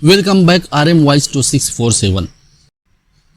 Welcome back RM Voice 2647.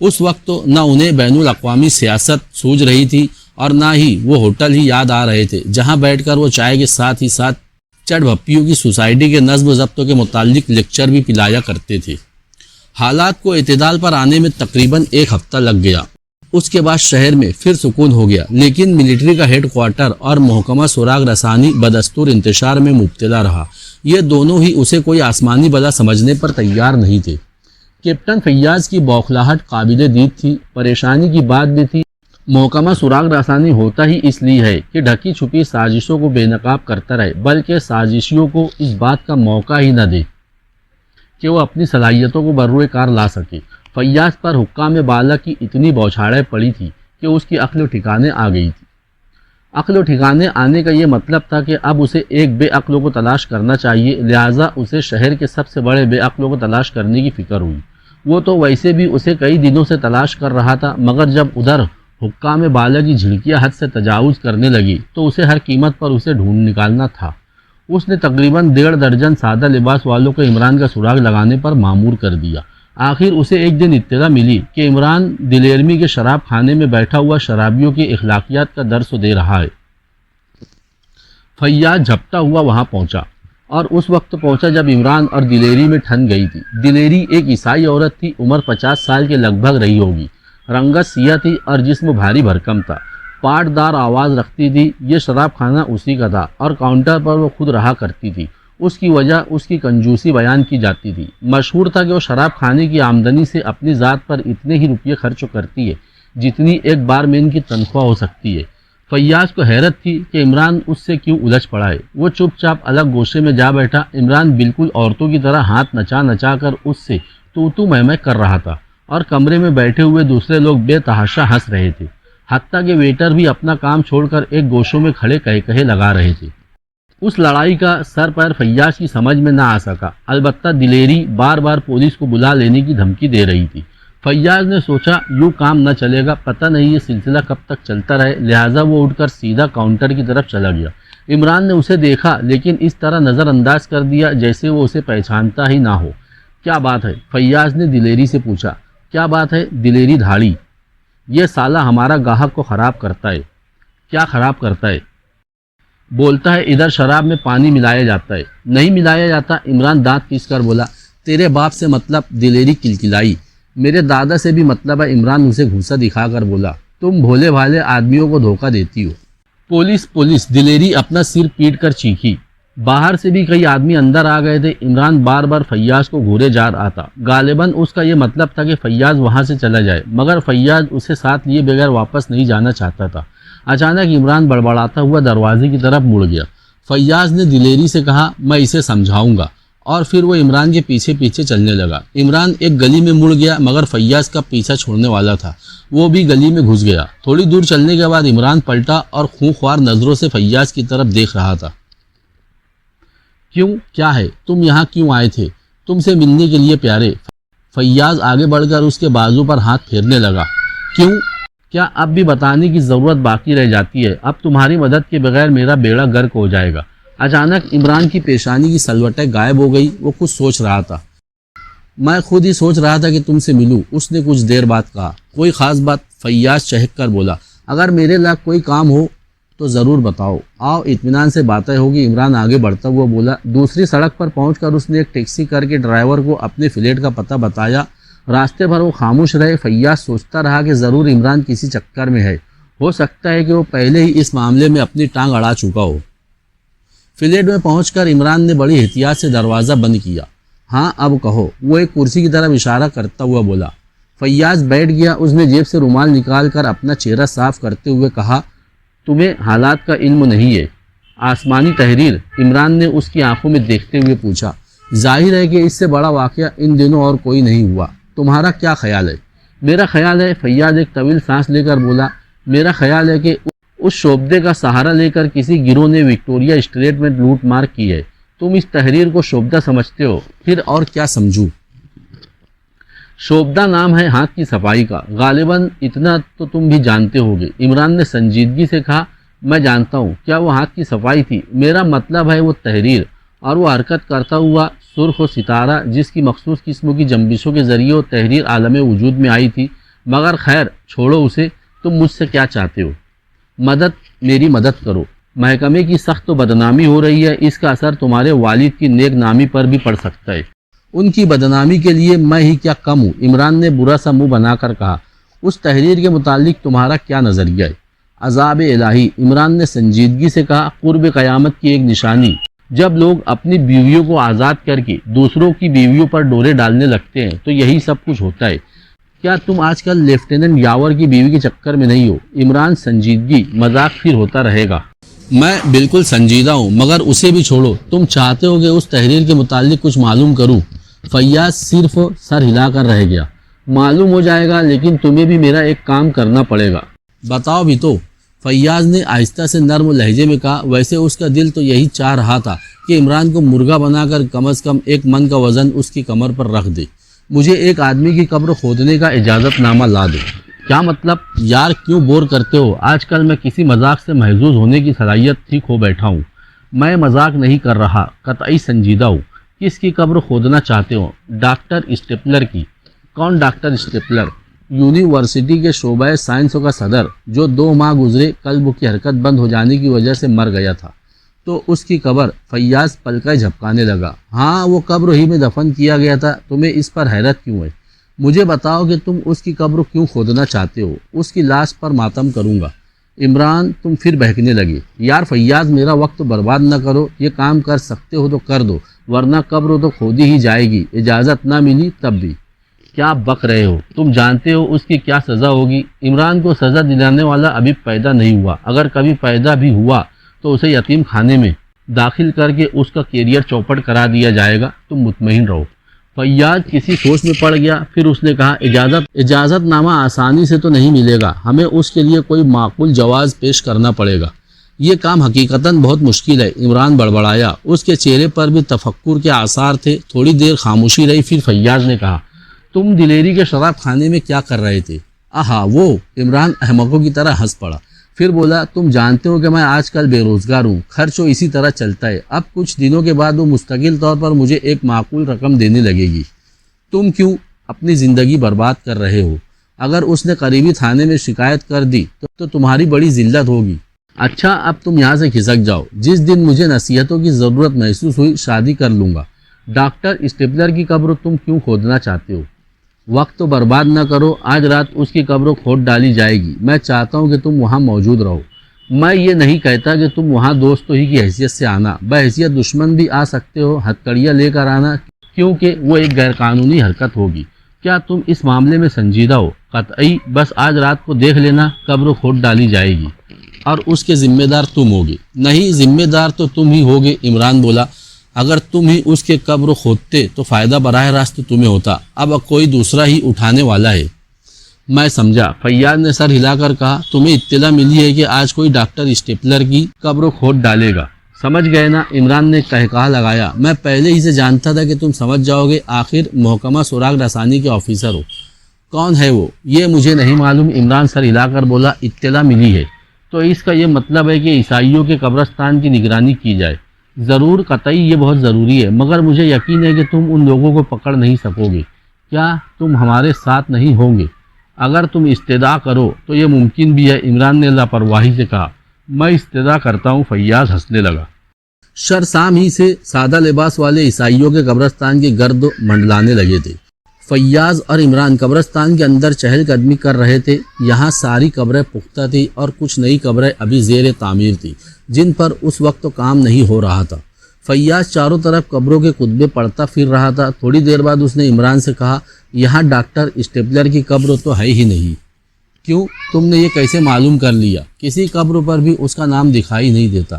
اس وقت تو نہ انہیں بین الاقوامی سیاست سوج رہی تھی اور نہ ہی وہ ہوٹل ہی یاد آ رہے تھے جہاں بیٹھ کر وہ چائے کے ساتھ ہی ساتھ چڑ بھپیوں کی سوسائٹی کے نظم و ضبط کے متعلق لیکچر بھی پلایا کرتے تھے۔ حالات کو اعتدال پر آنے میں تقریباً 1 ہفتہ لگ گیا۔ اس کے بعد شہر میں پھر سکون ہو گیا، لیکن ملٹری کا ہیڈ کوارٹر اور محکمہ سراغ رسانی بدستور انتشار میں مبتلا رہا۔ یہ دونوں ہی اسے کوئی آسمانی بلا سمجھنے پر تیار نہیں تھے۔ کیپٹن فیاض کی بوکھلاہٹ قابل دید تھی۔ پریشانی کی بات بھی تھی، محکمہ سراغ رسانی ہوتا ہی اس لیے ہے کہ ڈھکی چھپی سازشوں کو بے نقاب کرتا رہے، بلکہ سازشیوں کو اس بات کا موقع ہی نہ دے کہ وہ اپنی صلاحیتوں کو بروئے کار لا سکے۔ فیاض پر حکام بالا کی اتنی بوچھاڑیں پڑی تھی کہ اس کی عقل و ٹھکانے آ گئی تھی۔ عقل و ٹھکانے آنے کا یہ مطلب تھا کہ اب اسے ایک بے عقلوں کو تلاش کرنا چاہیے، لہٰذا اسے شہر کے سب سے بڑے بے عقلوں کو تلاش کرنے کی فکر ہوئی۔ وہ تو ویسے بھی اسے کئی دنوں سے تلاش کر رہا تھا، مگر جب ادھر حکام بالا کی جھڑکیاں حد سے تجاوز کرنے لگی تو اسے ہر قیمت پر اسے ڈھونڈ نکالنا تھا۔ اس نے تقریباً 1.5 درجن سادہ لباس والوں کو عمران کا سراغ لگانے پر مامور کر دیا۔ آخر اسے ایک دن اطلاع ملی کہ عمران دلیرمی کے شراب خانے میں بیٹھا ہوا شرابیوں کی اخلاقیات کا درس دے رہا ہے۔ فیاض جھپتا ہوا وہاں پہنچا، اور اس وقت پہنچا جب عمران اور دلیری میں ٹھن گئی تھی۔ دلیری ایک عیسائی عورت تھی، عمر 50 سال کے لگ بھگ رہی ہوگی، رنگت سیاہ تھی اور جسم بھاری بھرکم تھا، پاٹ دار آواز رکھتی تھی۔ یہ شراب خانہ اسی کا تھا اور کاؤنٹر پر وہ خود رہا کرتی تھی۔ اس کی وجہ اس کی کنجوسی بیان کی جاتی تھی۔ مشہور تھا کہ وہ شراب خانے کی آمدنی سے اپنی ذات پر اتنے ہی روپے خرچ کرتی ہے جتنی ایک بار مین کی تنخواہ ہو سکتی ہے۔ فیاض کو حیرت تھی کہ عمران اس سے کیوں الجھ پڑا ہے۔ وہ چپ چاپ الگ گوشے میں جا بیٹھا۔ عمران بالکل عورتوں کی طرح ہاتھ نچا نچا کر اس سے تو میں کر رہا تھا، اور کمرے میں بیٹھے ہوئے دوسرے لوگ بے تحاشا ہنس رہے تھے، حتیٰ کہ ویٹر بھی اپنا کام چھوڑ کر ایک گوشوں میں کھڑے کہے لگا رہے تھے۔ اس لڑائی کا سر پیر فیاض کی سمجھ میں نہ آ سکا، البتہ دلیری بار بار پولیس کو بلا لینے کی دھمکی دے رہی تھی۔ فیاض نے سوچا یوں کام نہ چلے گا، پتہ نہیں یہ سلسلہ کب تک چلتا رہے، لہٰذا وہ اٹھ کر سیدھا کاؤنٹر کی طرف چلا گیا۔ عمران نے اسے دیکھا، لیکن اس طرح نظر انداز کر دیا جیسے وہ اسے پہچانتا ہی نہ ہو۔ کیا بات ہے؟ فیاض نے دلیری سے پوچھا۔ کیا بات ہے؟ دلیری دھاڑی۔ یہ سالہ ہمارا گاہک کو خراب کرتا ہے۔ کیا خراب کرتا ہے؟ بولتا ہے ادھر شراب میں پانی ملایا جاتا ہے۔ نہیں ملایا جاتا، عمران دانت پیس کر بولا۔ تیرے باپ سے مطلب؟ دلیری کلکلائی۔ میرے دادا سے بھی مطلب ہے، عمران اسے گھوسا دکھا کر بولا۔ تم بھولے بھالے آدمیوں کو دھوکہ دیتی ہو۔ پولیس پولیس، دلیری اپنا سر پیٹ کر چیخی۔ باہر سے بھی کئی آدمی اندر آ گئے تھے۔ عمران بار بار فیاض کو گھورے جا رہا تھا۔ غالباً اس کا یہ مطلب تھا کہ فیاض وہاں سے چلا جائے، مگر فیاض اسے ساتھ لیے بغیر واپس نہیں جانا چاہتا تھا۔ اچانک عمران بڑبڑاتا ہوا دروازے کی طرف مڑ گیا۔ فیاض نے دلیری سے کہا میں اسے سمجھاؤں گا، اور پھر وہ عمران کے پیچھے پیچھے چلنے لگا۔ عمران ایک گلی میں مڑ گیا، مگر فیاض کا پیچھا چھوڑنے والا تھا۔ وہ بھی گلی میں گھس گیا۔ تھوڑی دور چلنے کے بعد عمران پلٹا اور خونخوار نظروں سے فیاض کی طرف دیکھ رہا تھا۔ کیوں؟ کیا ہے؟ تم یہاں کیوں آئے تھے؟ تم سے ملنے کے لیے پیارے۔ فیاض آگے بڑھ کر اس کے بازو پر ہاتھ پھیرنے لگا۔ کیوں؟ کیا اب بھی بتانے کی ضرورت باقی رہ جاتی ہے؟ اب تمہاری مدد کے بغیر میرا بیڑا غرق ہو جائے گا۔ اچانک عمران کی پیشانی کی سلوٹیں غائب ہو گئی۔ وہ کچھ سوچ رہا تھا۔ میں خود ہی سوچ رہا تھا کہ تم سے ملوں، اس نے کچھ دیر بعد کہا۔ کوئی خاص بات؟ فیاض چہک کر بولا۔ اگر میرے لاکھ کوئی کام ہو تو ضرور بتاؤ، آؤ اطمینان سے باتیں ہوگی۔ عمران آگے بڑھتا ہوا بولا۔ دوسری سڑک پر پہنچ کر اس نے ایک ٹیکسی کر کے ڈرائیور کو اپنے فلیٹ کا پتہ بتایا۔ راستے بھر وہ خاموش رہے۔ فیاض سوچتا رہا کہ ضرور عمران کسی چکر میں ہے، ہو سکتا ہے کہ وہ پہلے ہی اس معاملے میں اپنی ٹانگ اڑا چکا ہو۔ فلیٹ میں پہنچ کر عمران نے بڑی احتیاط سے دروازہ بند کیا۔ ہاں اب کہو، وہ ایک کرسی کی طرف اشارہ کرتا ہوا بولا۔ فیاض بیٹھ گیا۔ اس نے جیب سے رومال نکال کر اپنا چہرہ صاف کرتے ہوئے کہا، تمہیں حالات کا علم نہیں ہے؟ آسمانی تحریر؟ عمران نے اس کی آنکھوں میں دیکھتے ہوئے پوچھا۔ ظاہر ہے کہ اس سے بڑا واقعہ ان دنوں اور کوئی نہیں ہوا۔ تمہارا کیا خیال ہے؟ میرا خیال ہے، فیاض ایک طویل سانس لے کر بولا، میرا خیال ہے کہ اس شعبدے کا سہارا لے کر کسی گروہ نے وکٹوریا اسٹریٹ میں لوٹ مار کی ہے۔ تم اس تحریر کو شعبدہ سمجھتے ہو؟ پھر اور کیا سمجھوں؟ شعبدہ نام ہے ہاتھ کی صفائی کا، غالباً اتنا تو تم بھی جانتے ہوگے۔ عمران نے سنجیدگی سے کہا، میں جانتا ہوں۔ کیا وہ ہاتھ کی صفائی تھی؟ میرا مطلب ہے وہ تحریر، اور وہ حرکت کرتا ہوا سرخ و ستارہ جس کی مخصوص قسموں کی جنبشوں کے ذریعے وہ تحریر عالم وجود میں آئی تھی۔ مگر خیر چھوڑو اسے، تم مجھ سے کیا چاہتے ہو؟ میری مدد کرو، محکمے کی سخت بدنامی ہو رہی ہے، اس کا اثر تمہارے والد کی نیک نامی پر بھی پڑ سکتا ہے۔ ان کی بدنامی کے لیے میں ہی کیا کم ہوں؟ عمران نے برا سا منہ بنا کر کہا۔ اس تحریر کے متعلق تمہارا کیا نظریہ ہے؟ عذاب الہی، عمران نے سنجیدگی سے کہا، قرب قیامت کی ایک نشانی جب لوگ اپنی بیویوں کو آزاد کر کے دوسروں کی بیویوں پر ڈورے ڈالنے لگتے ہیں تو یہی سب کچھ ہوتا ہے۔ کیا تم آج کل لیفٹیننٹ یاور کی بیوی کے چکر میں نہیں ہو؟ عمران سنجیدگی، مذاق پھر ہوتا رہے گا۔ میں بالکل سنجیدہ ہوں، مگر اسے بھی چھوڑو۔ تم چاہتے ہو کہ اس تحریر کے متعلق کچھ معلوم کروں؟ فیاض صرف سر ہلا کر رہ گیا۔ معلوم ہو جائے گا، لیکن تمہیں بھی میرا ایک کام کرنا پڑے گا۔ بتاؤ بھی تو، فیاض نے آہستہ سے نرم لہجے میں کہا۔ ویسے اس کا دل تو یہی چاہ رہا تھا کہ عمران کو مرغا بنا کر کم از کم 1 من کا وزن اس کی کمر پر رکھ دے۔ مجھے ایک آدمی کی قبر کھودنے کا اجازت نامہ لا دو۔ کیا مطلب؟ یار کیوں بور کرتے ہو؟ آج کل میں کسی مذاق سے محظوظ ہونے کی صلاحیت تھی کھو بیٹھا ہوں۔ میں مذاق نہیں کر رہا، قطعی سنجیدہ ہوں۔ کس کی قبر کھودنا چاہتے ہو؟ ڈاکٹر اسٹیپلر کی۔ کون ڈاکٹر اسٹیپلر؟ یونیورسٹی کے شعبہ سائنسوں کا صدر، جو 2 ماہ گزرے قلب کی حرکت بند ہو جانے کی وجہ سے مر گیا تھا۔ تو اس کی قبر؟ فیاض پلکیں جھپکانے لگا۔ ہاں، وہ قبر ہی میں دفن کیا گیا تھا۔ تمہیں اس پر حیرت کیوں ہے؟ مجھے بتاؤ کہ تم اس کی قبر کیوں کھودنا چاہتے ہو؟ اس کی لاش پر ماتم کروں گا۔ عمران تم پھر بہکنے لگے۔ یار فیاض، میرا وقت برباد نہ کرو۔ یہ کام کر سکتے ہو تو کر دو، ورنہ قبر تو کھودی ہی جائے گی، اجازت نہ ملی تب بھی۔ کیا بک رہے ہو؟ تم جانتے ہو اس کی کیا سزا ہوگی؟ عمران کو سزا دلانے والا ابھی پیدا نہیں ہوا۔ اگر کبھی پیدا بھی ہوا تو اسے یتیم خانے میں داخل کر کے اس کا کیریئر چوپٹ کرا دیا جائے گا۔ تم مطمئن رہو۔ فیاض کسی سوچ میں پڑ گیا، پھر اس نے کہا، اجازت نامہ آسانی سے تو نہیں ملے گا، ہمیں اس کے لیے کوئی معقول جواز پیش کرنا پڑے گا۔ یہ کام حقیقتاً بہت مشکل ہے۔ عمران بڑبڑایا، اس کے چہرے پر بھی تفکر کے آثار تھے۔ تھوڑی دیر خاموشی رہی، پھر فیاض نے کہا، تم دلیری کے شراب خانے میں کیا کر رہے تھے؟ وہ عمران احمقوں کی طرح ہنس پڑا، پھر بولا، تم جانتے ہو کہ میں آج کل بے روزگار ہوں، خرچ اسی طرح چلتا ہے۔ اب کچھ دنوں کے بعد وہ مستقل طور پر مجھے ایک معقول رقم دینے لگے گی۔ تم کیوں اپنی زندگی برباد کر رہے ہو؟ اگر اس نے قریبی تھانے میں شکایت کر دی تو تمہاری بڑی ذلت ہوگی۔ اچھا، اب تم یہاں سے کھسک جاؤ۔ جس دن مجھے نصیحتوں کی ضرورت محسوس ہوئی شادی کر لوں گا۔ ڈاکٹر اسٹیپلر کی قبر تم کیوں کھودنا چاہتے ہو؟ وقت تو برباد نہ کرو، آج رات اس کی قبر کھود ڈالی جائے گی۔ میں چاہتا ہوں کہ تم وہاں موجود رہو۔ میں یہ نہیں کہتا کہ تم وہاں دوستوں ہی کی حیثیت سے آنا، بحیثیت دشمن بھی آ سکتے ہو، ہتھکڑیاں لے کر آنا، کیونکہ وہ ایک غیر قانونی حرکت ہوگی۔ کیا تم اس معاملے میں سنجیدہ ہو؟ قطعی۔ بس آج رات کو دیکھ لینا، قبر کھود ڈالی جائے گی اور اس کے ذمہ دار تم ہوگے۔ نہیں، ذمہ دار تو تم ہی ہوگے، عمران بولا۔ اگر تم ہی اس کے قبر کھودتے تو فائدہ براہ راست تمہیں ہوتا، اب کوئی دوسرا ہی اٹھانے والا ہے۔ میں سمجھا، فیاض نے سر ہلا کر کہا۔ تمہیں اطلاع ملی ہے کہ آج کوئی ڈاکٹر اسٹیپلر کی قبر کھود ڈالے گا، سمجھ گئے نا؟ عمران نے کہا لگایا۔ میں پہلے ہی سے جانتا تھا کہ تم سمجھ جاؤ گے، آخر محکمہ سراغ رسانی کے آفیسر ہو۔ کون ہے وہ؟ یہ مجھے نہیں معلوم، عمران سر ہلا کر بولا۔ اطلاع ملی ہے تو اس کا یہ مطلب ہے کہ عیسائیوں کے قبرستان کی نگرانی کی جائے۔ ضرور، قطعی یہ بہت ضروری ہے، مگر مجھے یقین ہے کہ تم ان لوگوں کو پکڑ نہیں سکو گے۔ کیا تم ہمارے ساتھ نہیں ہوں گے؟ اگر تم استدعا کرو تو یہ ممکن بھی ہے، عمران نے لاپرواہی سے کہا۔ میں استدعا کرتا ہوں، فیاض ہنسنے لگا۔ شام ہی سے سادہ لباس والے عیسائیوں کے قبرستان کے گرد منڈلانے لگے تھے۔ فیاض اور عمران قبرستان کے اندر چہل قدمی کر رہے تھے۔ یہاں ساری قبریں پختہ تھی اور کچھ نئی قبریں ابھی زیر تعمیر تھی، جن پر اس وقت کام نہیں ہو رہا تھا۔ فیاض چاروں طرف قبروں کے خطبے پڑھتا پھر رہا تھا۔ تھوڑی دیر بعد اس نے عمران سے کہا، یہاں ڈاکٹر اسٹیپلر کی قبر تو ہے ہی نہیں۔ کیوں؟ تم نے یہ کیسے معلوم کر لیا؟ کسی قبر پر بھی اس کا نام دکھائی نہیں دیتا۔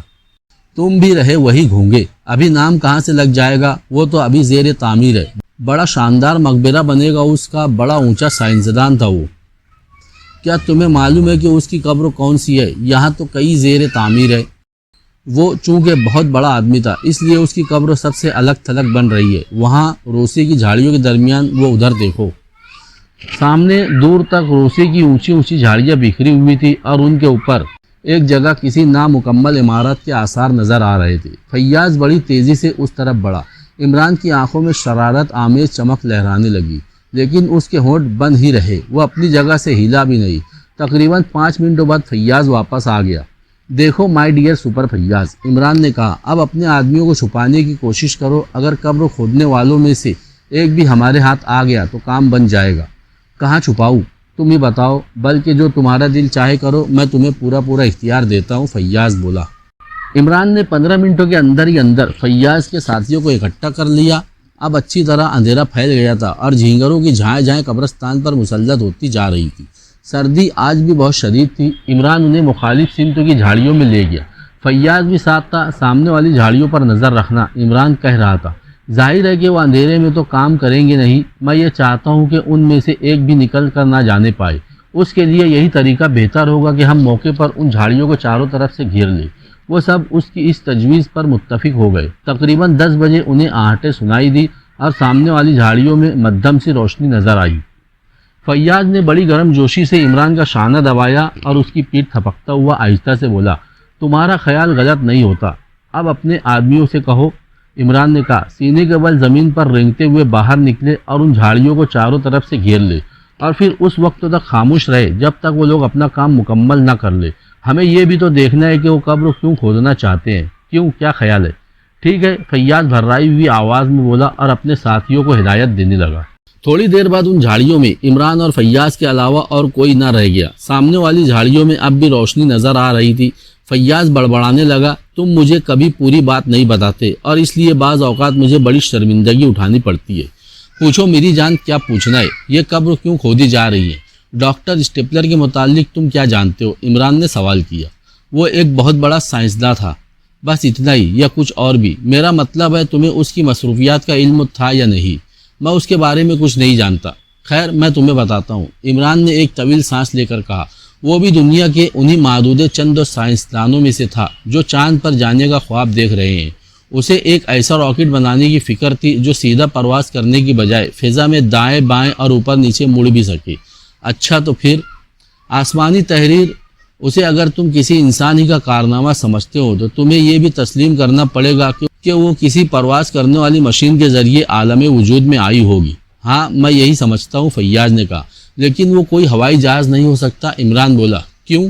تم بھی رہے وہی گھونگے، ابھی نام کہاں سے لگ جائے گا؟ وہ تو ابھی زیر تعمیر ہے۔ بڑا شاندار مقبرہ بنے گا اس کا، بڑا اونچا سائنسدان تھا وہ۔ کیا تمہیں معلوم ہے کہ اس کی قبر کون سی ہے؟ یہاں تو کئی زیر تعمیر ہے۔ وہ چونکہ بہت بڑا آدمی تھا، اس لیے اس کی قبر سب سے الگ تھلگ بن رہی ہے۔ وہاں روسے کی جھاڑیوں کے درمیان، وہ ادھر دیکھو، سامنے دور تک روسے کی اونچی اونچی جھاڑیاں بکھری ہوئی تھی اور ان کے اوپر ایک جگہ کسی نامکمل عمارت کے آثار نظر آ رہے تھے۔ فیاض بڑی تیزی سے اس طرف بڑھا۔ عمران کی آنکھوں میں شرارت آمیز چمک لہرانے لگی، لیکن اس کے ہونٹ بند ہی رہے، وہ اپنی جگہ سے ہلا بھی نہیں۔ تقریباً 5 منٹوں بعد فیاض واپس آ گیا۔ دیکھو my dear super Fayaz, Imran نے کہا، اب اپنے آدمیوں کو چھپانے کی کوشش کرو، اگر قبر کھودنے والوں میں سے ایک بھی ہمارے ہاتھ آ گیا تو کام بن جائے گا۔ کہاں چھپاؤں تم ہی بتاؤ، بلکہ جو تمہارا دل چاہے کرو، میں تمہیں پورا اختیار دیتا ہوں، فیاض بولا۔ عمران نے 15 منٹوں کے اندر ہی اندر فیاض کے ساتھیوں کو اکٹھا کر لیا۔ اب اچھی طرح اندھیرا پھیل گیا تھا اور جھینگروں کی جھائیں قبرستان پر مسلط ہوتی جا رہی تھی۔ سردی آج بھی بہت شدید تھی۔ عمران انہیں مخالف سمتوں کی جھاڑیوں میں لے گیا۔ فیاض بھی ساتھ تھا۔ سامنے والی جھاڑیوں پر نظر رکھنا، عمران کہہ رہا تھا۔ ظاہر ہے کہ وہ اندھیرے میں تو کام کریں گے نہیں، میں یہ چاہتا ہوں کہ ان میں سے ایک بھی نکل کر نہ جانے پائے۔ اس کے لیے یہی طریقہ بہتر ہوگا کہ ہم موقع پر ان جھاڑیوں کو چاروں طرف سے گھیر لیں۔ وہ سب اس کی اس تجویز پر متفق ہو گئے۔ تقریباً 10 بجے انہیں آہٹیں سنائی دی اور سامنے والی جھاڑیوں میں مدھم سی روشنی نظر آئی۔ فیاض نے بڑی گرم جوشی سے عمران کا شانہ دبایا اور اس کی پیٹھ تھپکتا ہوا آہستہ سے بولا، تمہارا خیال غلط نہیں ہوتا، اب اپنے آدمیوں سے کہو۔ عمران نے کہا، سینے کے بل زمین پر رینگتے ہوئے باہر نکلے اور ان جھاڑیوں کو چاروں طرف سے گھیر لے، اور پھر اس وقت تک خاموش رہے جب تک وہ لوگ اپنا کام مکمل نہ کر لے۔ ہمیں یہ بھی تو دیکھنا ہے کہ وہ قبر کیوں کھودنا چاہتے ہیں، کیوں، کیا خیال ہے؟ ٹھیک ہے، فیاض بھررائی ہوئی آواز میں بولا اور اپنے ساتھیوں کو ہدایت دینے لگا۔ تھوڑی دیر بعد ان جھاڑیوں میں عمران اور فیاض کے علاوہ اور کوئی نہ رہ گیا۔ سامنے والی جھاڑیوں میں اب بھی روشنی نظر آ رہی تھی۔ فیاض بڑبڑانے لگا، تم مجھے کبھی پوری بات نہیں بتاتے اور اس لیے بعض اوقات مجھے بڑی شرمندگی اٹھانی پڑتی ہے۔ پوچھو میری جان، کیا پوچھنا ہے؟ یہ قبر کیوں کھودی جا رہی ہے؟ ڈاکٹر اسٹیپلر کے متعلق تم کیا جانتے ہو؟ عمران نے سوال کیا۔ وہ ایک بہت بڑا سائنسداں تھا، بس اتنا ہی، یا کچھ اور بھی؟ میرا مطلب ہے تمہیں اس کی مصروفیات کا علم تھا یا نہیں؟ میں اس کے بارے میں کچھ نہیں جانتا۔ خیر میں تمہیں بتاتا ہوں، عمران نے ایک طویل سانس لے کر کہا۔ وہ بھی دنیا کے انہی محدود چند سائنسدانوں میں سے تھا جو چاند پر جانے کا خواب دیکھ رہے ہیں۔ اسے ایک ایسا راکٹ بنانے کی فکر تھی جو سیدھا پرواز کرنے کی بجائے فضا میں دائیں بائیں اور اوپر نیچے مڑ بھی سکے۔ اچھا تو پھر آسمانی تحریر، اسے اگر تم کسی انسان ہی کا کارنامہ سمجھتے ہو تو تمہیں یہ بھی تسلیم کرنا پڑے گا کہ وہ کسی پرواز کرنے والی مشین کے ذریعے عالم وجود میں آئی ہوگی۔ ہاں میں یہی سمجھتا ہوں، فیاض نے کہا، لیکن وہ کوئی ہوائی جہاز نہیں ہو سکتا۔ عمران بولا، کیوں؟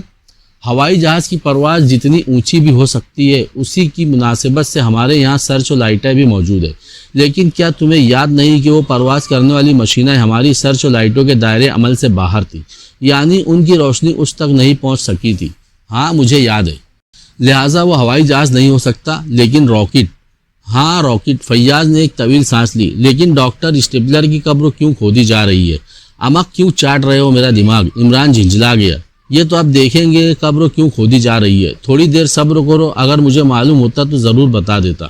ہوائی جہاز کی پرواز جتنی اونچی بھی ہو سکتی ہے، اسی کی مناسبت سے ہمارے یہاں سرچ و لائٹیں بھی موجود ہے، لیکن کیا تمہیں یاد نہیں کہ وہ پرواز کرنے والی مشینیں ہماری سرچ و لائٹوں کے دائرے عمل سے باہر تھی، یعنی ان کی روشنی اس تک نہیں پہنچ سکی تھی؟ ہاں مجھے یاد ہے۔ لہٰذا وہ ہوائی جہاز نہیں ہو سکتا، لیکن راکٹ؟ ہاں راکٹ۔ فیاض نے ایک طویل سانس لی۔ لیکن ڈاکٹر اسٹیپلر کی قبر کیوں کھودی جا رہی ہے؟ امک کیوں چاٹ رہے ہو میرا دماغ؟ عمران جھنجھلا گیا۔ یہ تو اب دیکھیں گے قبر کیوں کھودی جا رہی ہے، تھوڑی دیر صبر کرو، اگر مجھے معلوم ہوتا تو ضرور بتا دیتا۔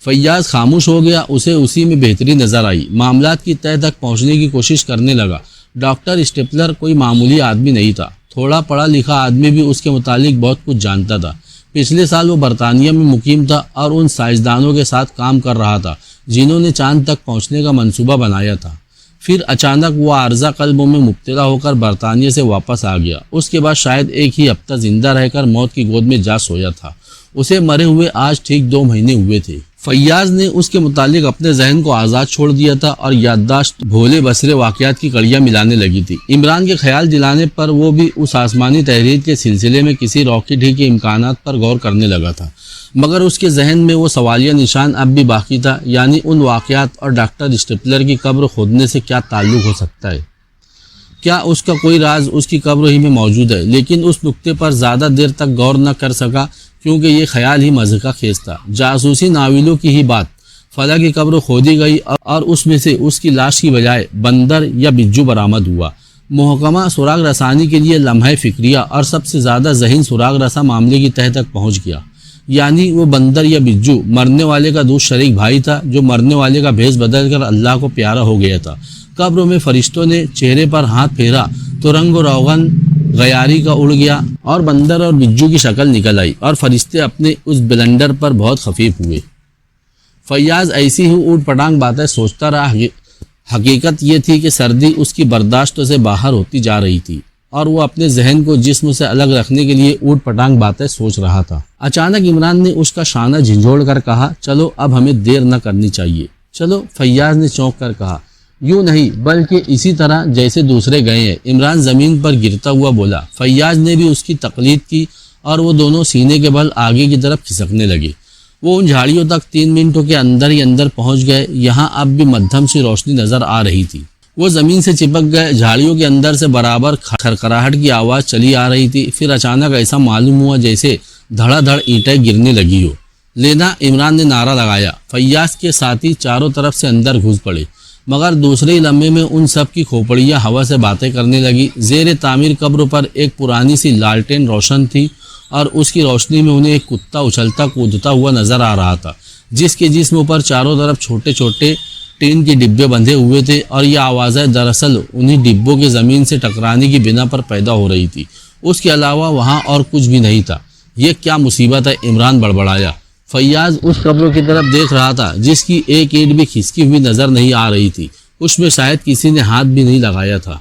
فیاض خاموش ہو گیا، اسے اسی میں بہتری نظر آئی۔ معاملات کی تہہ تک پہنچنے کی کوشش کرنے لگا۔ ڈاکٹر اسٹیپلر کوئی معمولی آدمی نہیں تھا، تھوڑا پڑھا لکھا آدمی بھی اس کے متعلق بہت کچھ جانتا تھا۔ پچھلے سال وہ برطانیہ میں مقیم تھا اور ان سائنسدانوں کے ساتھ کام کر رہا تھا جنہوں نے چاند تک پہنچنے کا منصوبہ بنایا تھا۔ پھر اچانک وہ عارضہ قلبوں میں مبتلا ہو کر برطانیہ سے واپس آ گیا۔ اس کے بعد شاید ایک ہی ہفتہ زندہ رہ کر موت کی گود میں جا سویا تھا۔ اسے مرے ہوئے آج ٹھیک 2 مہینے ہوئے تھے۔ فیاض نے اس کے متعلق اپنے ذہن کو آزاد چھوڑ دیا تھا اور یادداشت بھولے بسرے واقعات کی کڑیاں ملانے لگی تھی۔ عمران کے خیال دلانے پر وہ بھی اس آسمانی تحریر کے سلسلے میں کسی راکٹ ہی کے امکانات پر غور کرنے لگا تھا، مگر اس کے ذہن میں وہ سوالیہ نشان اب بھی باقی تھا، یعنی ان واقعات اور ڈاکٹر اسٹیپلر کی قبر کھودنے سے کیا تعلق ہو سکتا ہے؟ کیا اس کا کوئی راز اس کی قبر ہی میں موجود ہے؟ لیکن اس نقطے پر زیادہ دیر تک غور نہ کر سکا کیونکہ یہ خیال ہی مزے کا خیز تھا۔ جاسوسی ناولوں کی ہی بات، فلاں کی قبر کھودی گئی اور اس میں سے اس کی لاش کی بجائے بندر یا بجو برآمد ہوا۔ محکمہ سراغ رسانی کے لیے لمحہ فکریہ اور سب سے زیادہ ذہین سراغ رساں معاملے کی تہہ تک پہنچ گیا، یعنی وہ بندر یا بجو مرنے والے کا دوست شریک بھائی تھا جو مرنے والے کا بھیس بدل کر اللہ کو پیارا ہو گیا تھا۔ قبر میں فرشتوں نے چہرے پر ہاتھ پھیرا تو رنگ و روغن غیاری کا اڑ گیا اور بندر اور بجو کی شکل نکل آئی اور فرشتے اپنے اس بلنڈر پر بہت خفیف ہوئے۔ فیاض ایسی ہی اوٹ پٹانگ باتیں سوچتا رہا۔ حقیقت یہ تھی کہ سردی اس کی برداشتوں سے باہر ہوتی جا رہی تھی اور وہ اپنے ذہن کو جسم سے الگ رکھنے کے لیے اوٹ پٹانگ باتیں سوچ رہا تھا۔ اچانک عمران نے اس کا شانہ جھنجھوڑ کر کہا، چلو اب ہمیں دیر نہ کرنی چاہیے، چلو۔ فیاض نے چونک کر کہا، یوں نہیں بلکہ اسی طرح جیسے دوسرے گئے ہیں۔ عمران زمین پر گرتا ہوا بولا۔ فیاض نے بھی اس کی تقلید کی اور وہ دونوں سینے کے بل آگے کی طرف کھسکنے لگے۔ وہ ان جھاڑیوں تک 3 منٹوں کے اندر ہی اندر پہنچ گئے۔ یہاں اب بھی مدھم سی روشنی نظر آ رہی تھی۔ وہ زمین سے چپک گئے۔ جھاڑیوں کے اندر سے برابر کھڑکھڑاہٹ کی آواز چلی آ رہی تھی۔ پھر اچانک ایسا معلوم ہوا جیسے دھڑا دھڑ اینٹیں گرنے لگی ہو۔ لینا، عمران نے نعرہ لگایا۔ فیاض کے ساتھی چاروں طرف سے اندر گھس پڑے، مگر دوسرے ہی لمحے میں ان سب کی کھوپڑیاں ہوا سے باتیں کرنے لگی۔ زیر تعمیر قبر پر ایک پرانی سی لالٹین روشن تھی اور اس کی روشنی میں انہیں ایک کتا اچھلتا کودتا ہوا نظر آ رہا تھا، جس کے جسم پر چاروں طرف چھوٹے چھوٹے ٹین کے ڈبے بندھے ہوئے تھے، اور یہ آوازیں دراصل انہی ڈبوں کے زمین سے ٹکرانے کی بنا پر پیدا ہو رہی تھی۔ اس کے علاوہ وہاں اور کچھ بھی نہیں تھا۔ یہ کیا مصیبت ہے؟ عمران بڑبڑایا۔ فیاض اس قبروں کی طرف دیکھ رہا تھا جس کی ایک اینٹ بھی کھسکی ہوئی نظر نہیں آ رہی تھی۔ اس میں شاید کسی نے ہاتھ بھی نہیں لگایا تھا۔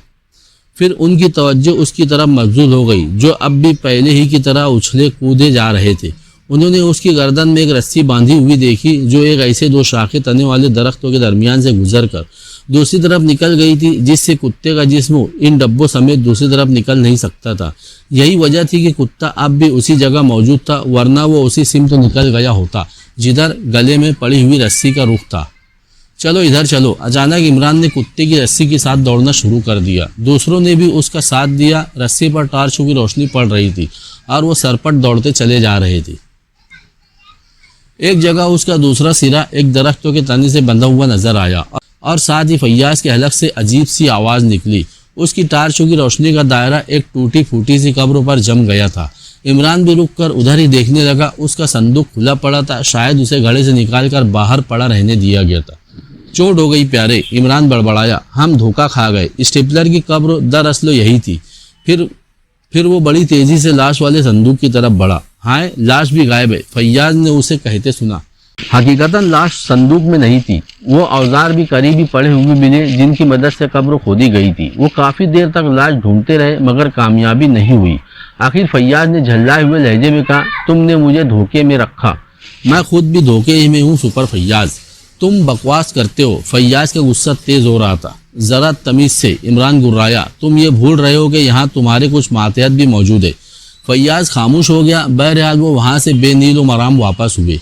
پھر ان کی توجہ اس کی طرف مبذول ہو گئی جو اب بھی پہلے ہی کی طرح اچھلے کودے جا رہے تھے۔ انہوں نے اس کی گردن میں ایک رسی باندھی ہوئی دیکھی جو ایک ایسے 2 شاخے تنے والے درختوں کے درمیان سے گزر کر دوسری طرف نکل گئی تھی، جس سے کتے کا جسم ان ڈبوں سمیت دوسری طرف نکل نہیں سکتا تھا۔ یہی وجہ تھی کہ کتا اب بھی اسی جگہ موجود تھا، ورنہ وہ اسی سمت نکل گیا ہوتا جدھر گلے میں پڑی ہوئی رسی کا رخ تھا۔ چلو ادھر چلو۔ اچانک عمران نے کتے کی رسی کے ساتھ دوڑنا شروع کر دیا۔ دوسروں نے بھی اس کا ساتھ دیا۔ رسی پر ٹارچوں کی روشنی پڑ رہی تھی اور وہ سرپٹ دوڑتے چلے جا رہے تھے۔ ایک جگہ اس کا دوسرا سرا ایک درختوں کے تنے سے بندھا ہوا نظر آیا اور ساتھ ہی فیاض کے حلق سے عجیب سی آواز نکلی۔ اس کی ٹارچوں کی روشنی کا دائرہ ایک ٹوٹی پھوٹی سی قبر پر جم گیا تھا۔ عمران بھی رک کر ادھر ہی دیکھنے لگا۔ اس کا صندوق کھلا پڑا تھا، شاید اسے گھڑے سے نکال کر باہر پڑا رہنے دیا گیا تھا۔ چوٹ ہو گئی پیارے، عمران بڑبڑایا۔ ہم دھوکہ کھا گئے۔ اسٹیپلر کی قبر دراصل یہی تھی۔ پھر وہ بڑی تیزی سے لاش والے صندوق کی طرف بڑھا۔ ہائے، لاش بھی غائب ہے، فیاض نے اسے کہتے سنا۔ حقیقتاً لاش صندوق میں نہیں تھی۔ وہ اوزار بھی قریب ہی پڑے ہوئے ملے جن کی مدد سے قبر کھودی گئی تھی۔ وہ کافی دیر تک لاش ڈھونڈتے رہے مگر کامیابی نہیں ہوئی۔ آخر فیاض نے جھلائے ہوئے لہجے میں کہا، تم نے مجھے دھوکے میں رکھا۔ میں خود بھی دھوکے ہی میں ہوں سپر فیاض۔ تم بکواس کرتے ہو۔ فیاض کا غصہ تیز ہو رہا تھا۔ ذرا تمیز سے، عمران گرایا۔ تم یہ بھول رہے ہو کہ یہاں تمہارے کچھ ماتحت بھی موجود ہے۔ فیاض خاموش ہو گیا۔ بہرحال وہ وہاں سے بے نیل و مرام واپس ہوئے۔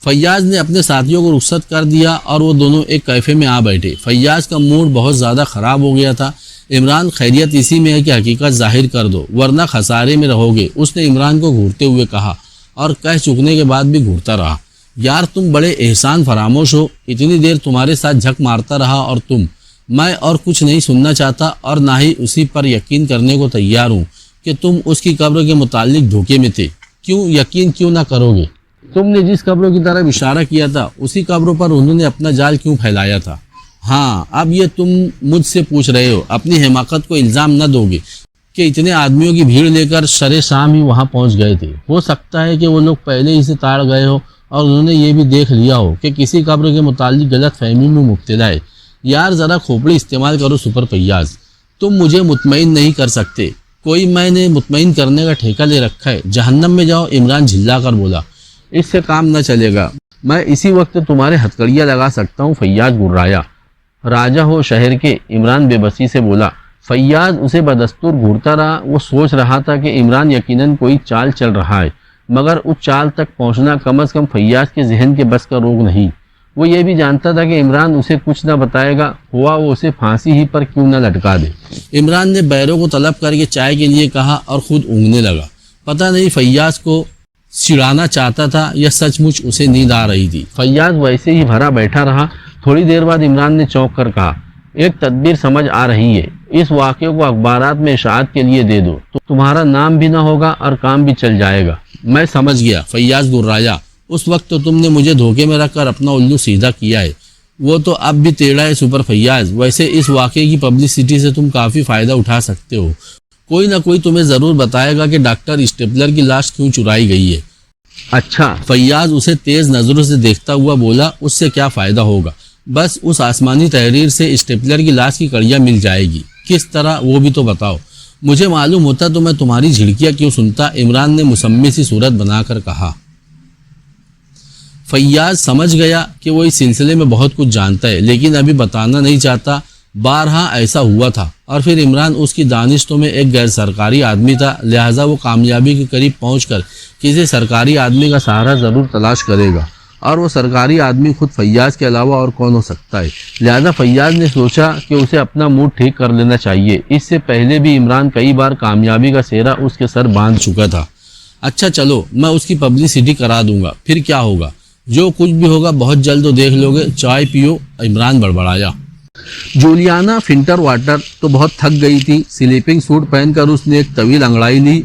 فیاض نے اپنے ساتھیوں کو رخصت کر دیا اور وہ دونوں ایک کیفے میں آ بیٹھے۔ فیاض کا موڈ بہت زیادہ خراب ہو گیا تھا۔ عمران، خیریت اسی میں ہے کہ حقیقت ظاہر کر دو ورنہ خسارے میں رہو گے، اس نے عمران کو گھورتے ہوئے کہا، اور کہہ چکنے کے بعد بھی گھورتا رہا۔ یار تم بڑے احسان فراموش ہو، اتنی دیر تمہارے ساتھ جھک مارتا رہا اور میں اور کچھ نہیں سننا چاہتا اور نہ ہی اسی پر یقین کرنے کو تیار ہوں کہ تم اس کی قبر کے متعلق دھوکے میں تھے۔ یقین کیوں نہ کرو گے؟ تم نے جس قبروں کی طرف اشارہ کیا تھا اسی قبروں پر انہوں نے اپنا جال کیوں پھیلایا تھا؟ ہاں، اب یہ تم مجھ سے پوچھ رہے ہو۔ اپنی حماقت کو الزام نہ دو گے کہ اتنے آدمیوں کی بھیڑ لے کر شرے شام ہی وہاں پہنچ گئے تھے۔ ہو سکتا ہے کہ وہ لوگ پہلے ہی سے تاڑ گئے ہو اور انہوں نے یہ بھی دیکھ لیا ہو کہ کسی قبر کے متعلق غلط فہمی میں مبتلا ہے۔ یار ذرا کھوپڑی استعمال کرو سپر فیاض، تم مجھے مطمئن نہیں کر سکتے۔ کوئی میں نے مطمئن کرنے کا ٹھیکہ لے رکھا ہے؟ جہنم میں جاؤ، عمران جھلا کر بولا۔ اس سے کام نہ چلے گا، میں اسی وقت تمہارے ہتھکڑیاں لگا سکتا ہوں، فیاض گرایا۔ راجہ ہو شہر کے، عمران بے بسی سے بولا۔ فیاض اسے بدستور گھورتا رہا۔ وہ سوچ رہا تھا کہ عمران یقیناً کوئی چال چل رہا ہے، مگر اس چال تک پہنچنا کم از کم فیاض کے ذہن کے بس کا روگ نہیں۔ وہ یہ بھی جانتا تھا کہ عمران اسے کچھ نہ بتائے گا، ہوا وہ اسے پھانسی ہی پر کیوں نہ لٹکا دے۔ عمران نے بیروں کو طلب کر کے چائے کے لیے کہا اور خود اونگنے لگا۔ پتہ نہیں فیاض کو چڑھانا چاہتا تھا یا سچ مچ اسے نیند آ رہی تھی۔ فیاض ویسے ہی بھرا بیٹھا رہا۔ تھوڑی دیر بعد عمران نے چونک کر کہا، ایک تدبیر سمجھ آ رہی ہے، اس واقعے کو اخبارات میں اشاعت کے لیے دے دو تو تمہارا نام بھی نہ ہوگا اور کام بھی چل جائے گا۔ میں سمجھ گیا، فیاض گرایا۔ اس وقت تو تم نے مجھے دھوکے میں رکھ کر اپنا الو سیدھا کیا ہے، وہ تو اب بھی ٹیڑھا ہے سپر فیاض۔ ویسے اس واقعے کی پبلسٹی سے تم کافی فائدہ اٹھا سکتے ہو۔ کوئی نہ کوئی تمہیں ضرور بتائے گا کہ ڈاکٹر اسٹیپلر کی لاش کیوں چرائی گئی ہے۔ اچھا، فیاض اسے تیز نظروں سے دیکھتا ہوا بولا، اس سے کیا فائدہ ہوگا؟ بس اس آسمانی تحریر سے اسٹیپلر کی لاش کی کڑیاں مل جائے گی۔ کس طرح وہ بھی تو بتاؤ۔ مجھے معلوم ہوتا تو میں تمہاری جھڑکیاں کیوں سنتا، عمران نے مسمی سی صورت بنا کر کہا۔ فیاض سمجھ گیا کہ وہ اس سلسلے میں بہت کچھ جانتا ہے لیکن ابھی بتانا نہیں چاہتا۔ بارہا ایسا ہوا تھا، اور پھر عمران اس کی دانشتوں میں ایک غیر سرکاری آدمی تھا، لہٰذا وہ کامیابی کے قریب پہنچ کر کسی سرکاری آدمی کا سہارا ضرور تلاش کرے گا، اور وہ سرکاری آدمی خود فیاض کے علاوہ اور کون ہو سکتا ہے۔ لہٰذا فیاض نے سوچا کہ اسے اپنا موڈ ٹھیک کر لینا چاہیے۔ اس سے پہلے بھی عمران کئی بار کامیابی کا سہرا اس کے سر باندھ چکا تھا۔ اچھا چلو، میں اس کی پبلسٹی کرا دوں گا، پھر کیا ہوگا؟ جو کچھ بھی ہوگا بہت جلد تو دیکھ لو گے، چائے پیو، عمران بڑبڑایا۔ جولیانا فنٹر واٹر تو بہت تھک گئی تھی۔ سلیپنگ سوٹ پہن کر اس نے ایک طویل انگڑائی لی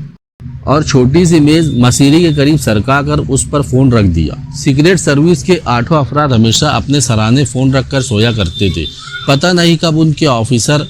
اور چھوٹی سی میز مسیری کے قریب سرکا کر اس پر فون رکھ دیا۔ سیکریٹ سروس کے 8 افراد ہمیشہ اپنے سرانے فون رکھ کر سویا کرتے تھے، پتہ نہیں کب ان کے آفیسر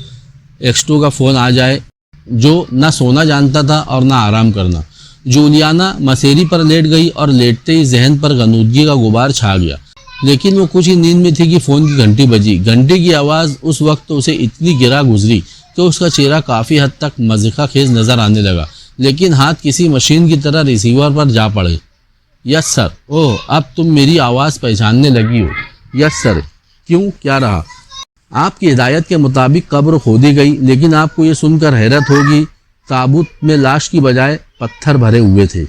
X2 کا فون آ جائے، جو نہ سونا جانتا تھا اور نہ آرام کرنا۔ جولیانا مسیری پر لیٹ گئی اور لیٹتے ہی ذہن پر غنودگی کا غبار چھا گیا، لیکن وہ کچھ ہی نیند میں تھی کہ فون کی گھنٹی بجی۔ گھنٹی کی آواز اس وقت اسے اتنی گرا گزری کہ اس کا چہرہ کافی حد تک مضحکہ خیز نظر آنے لگا، لیکن ہاتھ کسی مشین کی طرح ریسیور پر جا پڑے۔ یس سر۔ اوہ، اب تم میری آواز پہچاننے لگی ہو؟ یس سر۔ کیوں، کیا رہا؟ آپ کی ہدایت کے مطابق قبر کھودی گئی، لیکن آپ کو یہ سن کر حیرت ہوگی تابوت میں لاش کی بجائے پتھر بھرے ہوئے تھے۔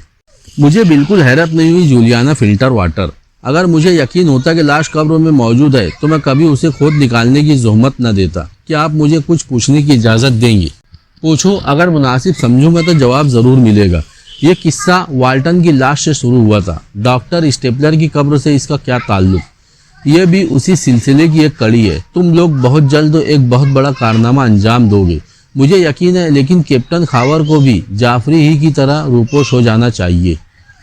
مجھے بالکل حیرت نہیں ہوئی جولیانا فلٹر واٹر۔ اگر مجھے یقین ہوتا کہ لاش قبر میں موجود ہے تو میں کبھی اسے کھود نکالنے کی زحمت نہ دیتا۔ کیا آپ مجھے کچھ پوچھنے کی اجازت دیں گے؟ پوچھو، اگر مناسب سمجھوں گا تو جواب ضرور ملے گا۔ یہ قصہ والٹن کی لاش سے شروع ہوا تھا۔ ڈاکٹر اسٹیپلر کی قبر سے اس کا کیا تعلق؟ یہ بھی اسی سلسلے کی ایک کڑی ہے۔ تم لوگ بہت جلد ایک بہت بڑا کارنامہ انجام دو گے، مجھے یقین ہے، لیکن کیپٹن خاور کو بھی جعفری ہی کی طرح روپوش ہو جانا چاہیے۔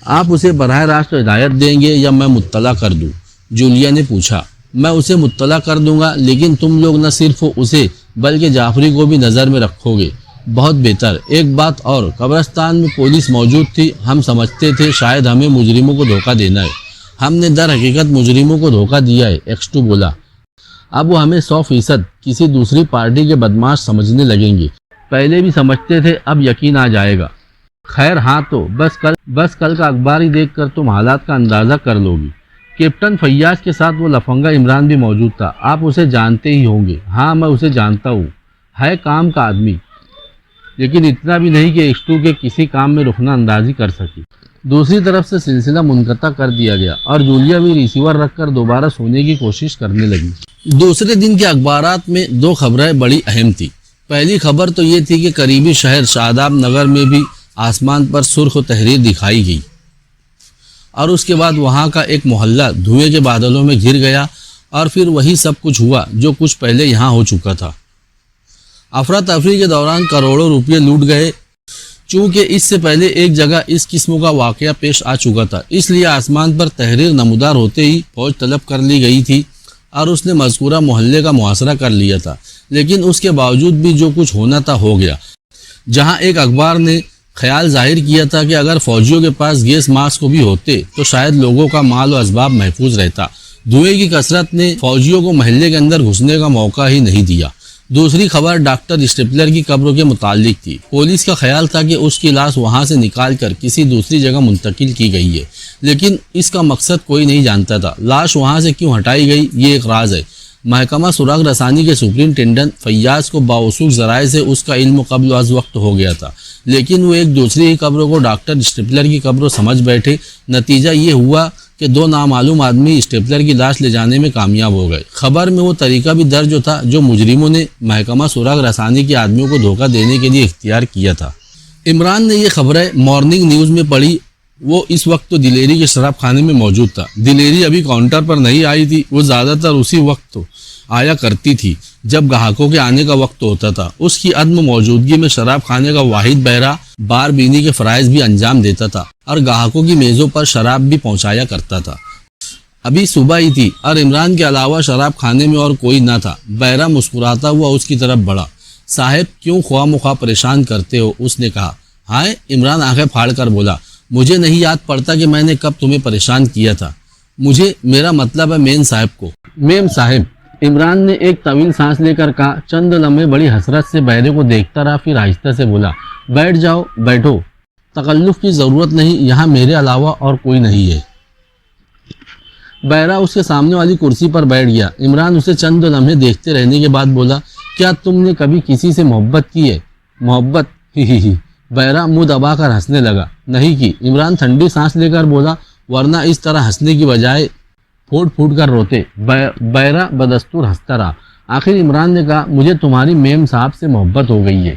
آپ اسے براہ راست ہدایت دیں گے یا میں مطلع کر دوں؟ جولیا نے پوچھا۔ میں اسے مطلع کر دوں گا، لیکن تم لوگ نہ صرف اسے بلکہ جعفری کو بھی نظر میں رکھو گے۔ بہت بہتر۔ ایک بات اور، قبرستان میں پولیس موجود تھی، ہم سمجھتے تھے شاید ہمیں مجرموں کو دھوکہ دینا ہے، ہم نے در حقیقت مجرموں کو دھوکہ دیا ہے، X2 بولا۔ اب وہ ہمیں 100% کسی دوسری پارٹی کے بدماش سمجھنے لگیں گے۔ پہلے بھی سمجھتے تھے، اب یقین آ جائے گا۔ خیر ہاں تو بس کل کا اخبار ہی دیکھ کر تم حالات کا اندازہ کر لو گی۔ کیپٹن فیاض کے ساتھ وہ لفنگا عمران بھی موجود تھا، آپ اسے جانتے ہی ہوں گے۔ ہاں میں اسے جانتا ہوں، ہے کام کا آدمی، لیکن اتنا بھی نہیں کہ X2 کے کسی کام میں رخنہ اندازی کر سکی۔ دوسری طرف سے سلسلہ منقطع کر دیا گیا اور جولیا بھی ریسیور رکھ کر دوبارہ سونے کی کوشش کرنے لگی۔ دوسرے دن کے اخبارات میں 2 خبریں بڑی اہم تھی۔ پہلی خبر تو یہ تھی کہ قریبی شہر شاداب نگر میں بھی آسمان پر سرخ و تحریر دکھائی گئی، اور اس کے بعد وہاں کا ایک محلہ دھوئے کے بادلوں میں گھر گیا، اور پھر وہی سب کچھ ہوا جو کچھ پہلے یہاں ہو چکا تھا۔ افراتفری کے دوران کروڑوں روپے لوٹ گئے۔ چونکہ اس سے پہلے ایک جگہ اس قسم کا واقعہ پیش آ چکا تھا، اس لیے آسمان پر تحریر نمودار ہوتے ہی فوج طلب کر لی گئی تھی اور اس نے مذکورہ محلے کا محاصرہ کر لیا تھا۔ لیکن اس کے باوجود بھی جو کچھ ہونا تھا ہو گیا۔ جہاں ایک اخبار نے خیال ظاہر کیا تھا کہ اگر فوجیوں کے پاس گیس ماسک بھی ہوتے تو شاید لوگوں کا مال و اسباب محفوظ رہتا، دھوئے کی کثرت نے فوجیوں کو محلے کے اندر گھسنے کا موقع ہی نہیں دیا۔ دوسری خبر ڈاکٹر اسٹیپلر کی قبر کے متعلق تھی۔ پولیس کا خیال تھا کہ اس کی لاش وہاں سے نکال کر کسی دوسری جگہ منتقل کی گئی ہے، لیکن اس کا مقصد کوئی نہیں جانتا تھا۔ لاش وہاں سے کیوں ہٹائی گئی، یہ ایک راز ہے۔ محکمہ سراغ رسانی کے سپرنٹینڈنٹ فیاض کو باوثوق ذرائع سے اس کا علم قبل از وقت ہو گیا تھا، لیکن وہ ایک دوسری ہی قبروں کو ڈاکٹر اسٹیپلر کی قبر سمجھ بیٹھے۔ نتیجہ یہ ہوا کہ 2 نامعلوم آدمی اسٹیپلر کی لاش لے جانے میں کامیاب ہو گئے۔ خبر میں وہ طریقہ بھی درج تھا جو مجرموں نے محکمہ سراغ رسانی کے آدمیوں کو دھوکہ دینے کے لیے اختیار کیا تھا۔ عمران نے یہ خبریں مارننگ نیوز میں پڑھی۔ وہ اس وقت تو دلیری کے شراب خانے میں موجود تھا۔ دلیری ابھی کاؤنٹر پر نہیں آئی تھی، وہ زیادہ تر اسی وقت تو آیا کرتی تھی جب گاہکوں کے آنے کا وقت ہوتا تھا۔ اس کی عدم موجودگی میں شراب خانے کا واحد بہرہ بار بینی کے فرائض بھی انجام دیتا تھا اور گاہکوں کی میزوں پر شراب بھی پہنچایا کرتا تھا۔ ابھی صبح ہی تھی اور عمران کے علاوہ شراب خانے میں اور کوئی نہ تھا۔ بہرہ مسکراتا ہوا اس کی طرف بڑھا۔ صاحب کیوں خواہ مخواہ پریشان کرتے ہو، اس نے کہا۔ ہائے، عمران آنکھیں پھاڑ کر بولا، مجھے نہیں یاد پڑتا کہ میں نے کب تمہیں پریشان کیا تھا۔ میرا مطلب ہے مین صاحب کو۔ میم صاحب، عمران نے ایک طویل سانس لے کر کہا۔ چند لمحے بڑی حسرت سے بہرے کو دیکھتا رہا، پھر آہستہ سے بولا، بیٹھ جاؤ، بیٹھو، تکلف کی ضرورت نہیں، یہاں میرے علاوہ اور کوئی نہیں ہے۔ بیرا اس کے سامنے والی کرسی پر بیٹھ گیا۔ عمران اسے چند لمحے دیکھتے رہنے کے بعد بولا، کیا تم نے کبھی کسی سے محبت کی ہے؟ محبت؟ ہی۔ بیرا منہ دبا کر ہنسنے لگا۔ نہیں کی۔ عمران ٹھنڈی سانس لے کر بولا، ورنہ اس طرح ہنسنے کی بجائے پھوٹ پھوٹ کر روتے۔ بیرا بدستور ہنستا رہا۔ آخر عمران نے کہا، مجھے تمہاری میم صاحب سے محبت ہو گئی ہے۔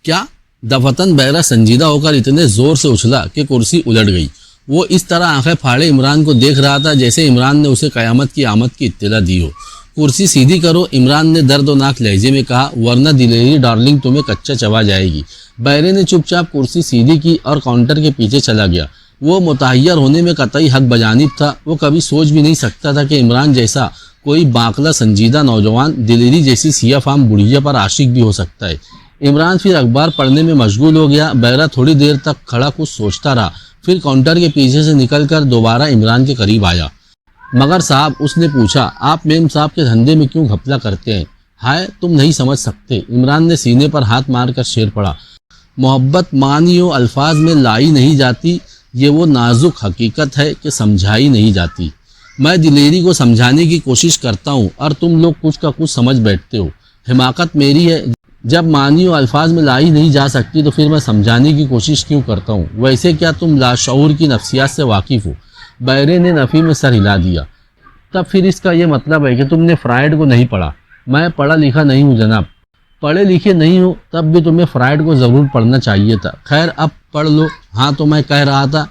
کیا؟ دفتن بیرا سنجیدہ ہو کر اتنے زور سے اچھلا کہ کرسی الٹ گئی۔ وہ اس طرح آنکھیں پھاڑے عمران کو دیکھ رہا تھا جیسے عمران نے اسے قیامت کی آمد کی اطلاع دی ہو۔ کرسی سیدھی کرو، عمران نے دردناک لہجے میں کہا، ورنہ دلیری ڈارلنگ تمہیں کچا چبا جائے گی۔ بیرے نے چپ چاپ کرسی سیدھی کی اور کاؤنٹر کے پیچھے چلا گیا۔ وہ متحیر ہونے میں قطعی حق بجانب تھا۔ وہ کبھی سوچ بھی نہیں سکتا تھا کہ عمران جیسا کوئی باقلا سنجیدہ نوجوان دلیری جیسی سیاہ فام بڑھیا پر عاشق بھی ہو سکتا ہے۔ عمران پھر اخبار پڑھنے میں مشغول ہو گیا۔ بیرا تھوڑی دیر تک کھڑا کچھ سوچتا رہا، پھر کاؤنٹر کے پیچھے سے نکل کر دوبارہ عمران کے قریب آیا۔ مگر صاحب، اس نے پوچھا، آپ میم صاحب کے دھندے میں کیوں گھپلا کرتے ہیں؟ ہائے، تم نہیں سمجھ سکتے۔ عمران نے سینے پر ہاتھ مار کر شعر پڑھا۔ محبت معنی و الفاظ میں لائی نہیں جاتی، یہ وہ نازک حقیقت ہے کہ سمجھائی نہیں جاتی۔ میں دلیری کو سمجھانے کی کوشش کرتا ہوں اور تم لوگ کچھ کا کچھ سمجھ بیٹھتے ہو۔ حماقت میری ہے، جب معنی و الفاظ میں لائی نہیں جا سکتی تو پھر میں سمجھانے کی کوشش کیوں کرتا ہوں؟ ویسے کیا تم لاشعور کی نفسیات سے واقف ہو؟ بیرے نے نفی میں سر ہلا دیا۔ تب پھر اس کا یہ مطلب ہے کہ تم نے فرائڈ کو نہیں پڑھا۔ میں پڑھا لکھا نہیں ہوں جناب۔ پڑھے لکھے نہیں ہو تب بھی تمہیں فرائڈ کو ضرور پڑھنا چاہیے تھا۔ خیر اب پڑھ لو۔ ہاں تو میں کہہ رہا تھا،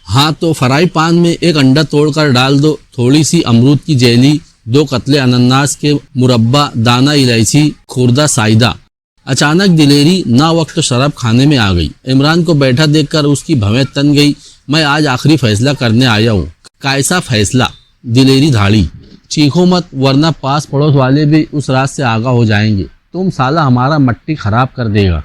ہاں تو فرائی پان میں ایک انڈا توڑ کر ڈال دو، تھوڑی سی امرود کی جیلی، 2 قطلے انناس کے مربع، دانہ الائچی، خوردہ سائدہ۔ اچانک دلیری نا وقت شراب کھانے میں آ گئی۔ عمران کو بیٹھا دیکھ کر اس کی بھویں تن گئی۔ میں آج آخری فیصلہ کرنے آیا ہوں۔ کیسا فیصلہ؟ دلیری دھاڑی۔ چیخو مت، ورنہ پاس پڑوس والے بھی اس رات سے آگاہ ہو جائیں گے۔ تم سالہ ہمارا مٹی خراب کر دے گا۔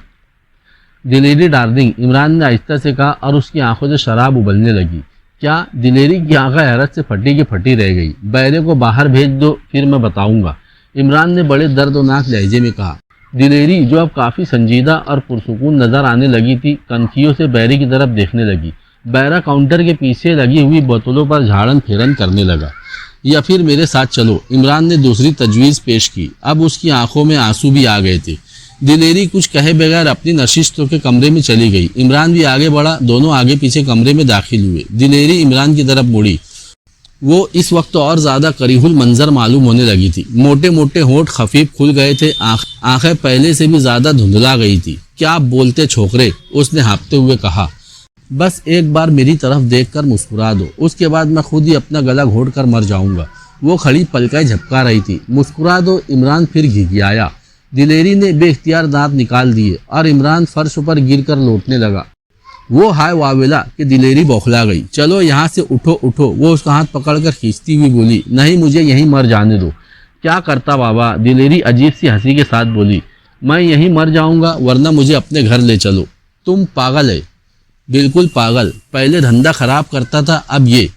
دلیری ڈارلنگ، عمران نے آہستہ سے کہا اور اس کی آنکھوں سے شراب ابلنے لگی۔ کیا؟ دلیری کی آنکھیں حیرت سے پھٹی کی پھٹی رہ گئی۔ بیرے کو باہر بھیج دو، پھر میں بتاؤں گا، عمران نے بڑے دردناک لہجے میں کہا۔ دلیری، جو اب کافی سنجیدہ اور پرسکون نظر آنے لگی تھی، کنکھیوں سے بیرے کی طرف دیکھنے لگی۔ بیرا کاؤنٹر کے پیچھے لگی ہوئی بوتلوں پر جھاڑن پھیرن کرنے لگا۔ یا پھر میرے ساتھ چلو، عمران نے دوسری تجویز پیش کی۔ اب اس کی آنکھوں میں آنسو بھی آ گئے تھے۔ دلیری کچھ کہے بغیر اپنی نشستوں کے کمرے میں چلی گئی۔ عمران بھی آگے بڑھا، دونوں آگے پیچھے کمرے میں داخل ہوئے۔ دلیری عمران کی طرف مڑی۔ وہ اس وقت اور زیادہ قریح المنظر معلوم ہونے لگی تھی۔ موٹے موٹے ہونٹ خفیف کھل گئے تھے، آنکھیں پہلے سے بھی زیادہ دھندلا گئی تھی۔ کیا آپ بولتے چھوکرے؟ اس نے ہانپتے ہوئے کہا۔ بس ایک بار میری طرف دیکھ کر مسکرا دو، اس کے بعد میں خود ہی اپنا گلا گھونٹ کر مر جاؤں گا۔ وہ کھڑی پلکیں جھپکا رہی تھی۔ مسکرا دو، عمران پھر گھگھیایا۔ دلیری نے بے اختیار دانت نکال دیے اور عمران فرش پر گر کر لوٹنے لگا۔ وہ ہائے واویلا کہ دلیری بوکھلا گئی۔ چلو یہاں سے اٹھو اٹھو، وہ اس کا ہاتھ پکڑ کر کھینچتی ہوئی بولی۔ نہیں، مجھے یہیں مر جانے دو۔ کیا کرتا بابا؟ دلیری عجیب سی ہنسی کے ساتھ بولی۔ میں یہیں مر جاؤں گا، ورنہ مجھے اپنے گھر لے چلو۔ تم پاگل ہے؟ بالکل پاگل۔ پہلے دھندا خراب کرتا تھا، اب یہ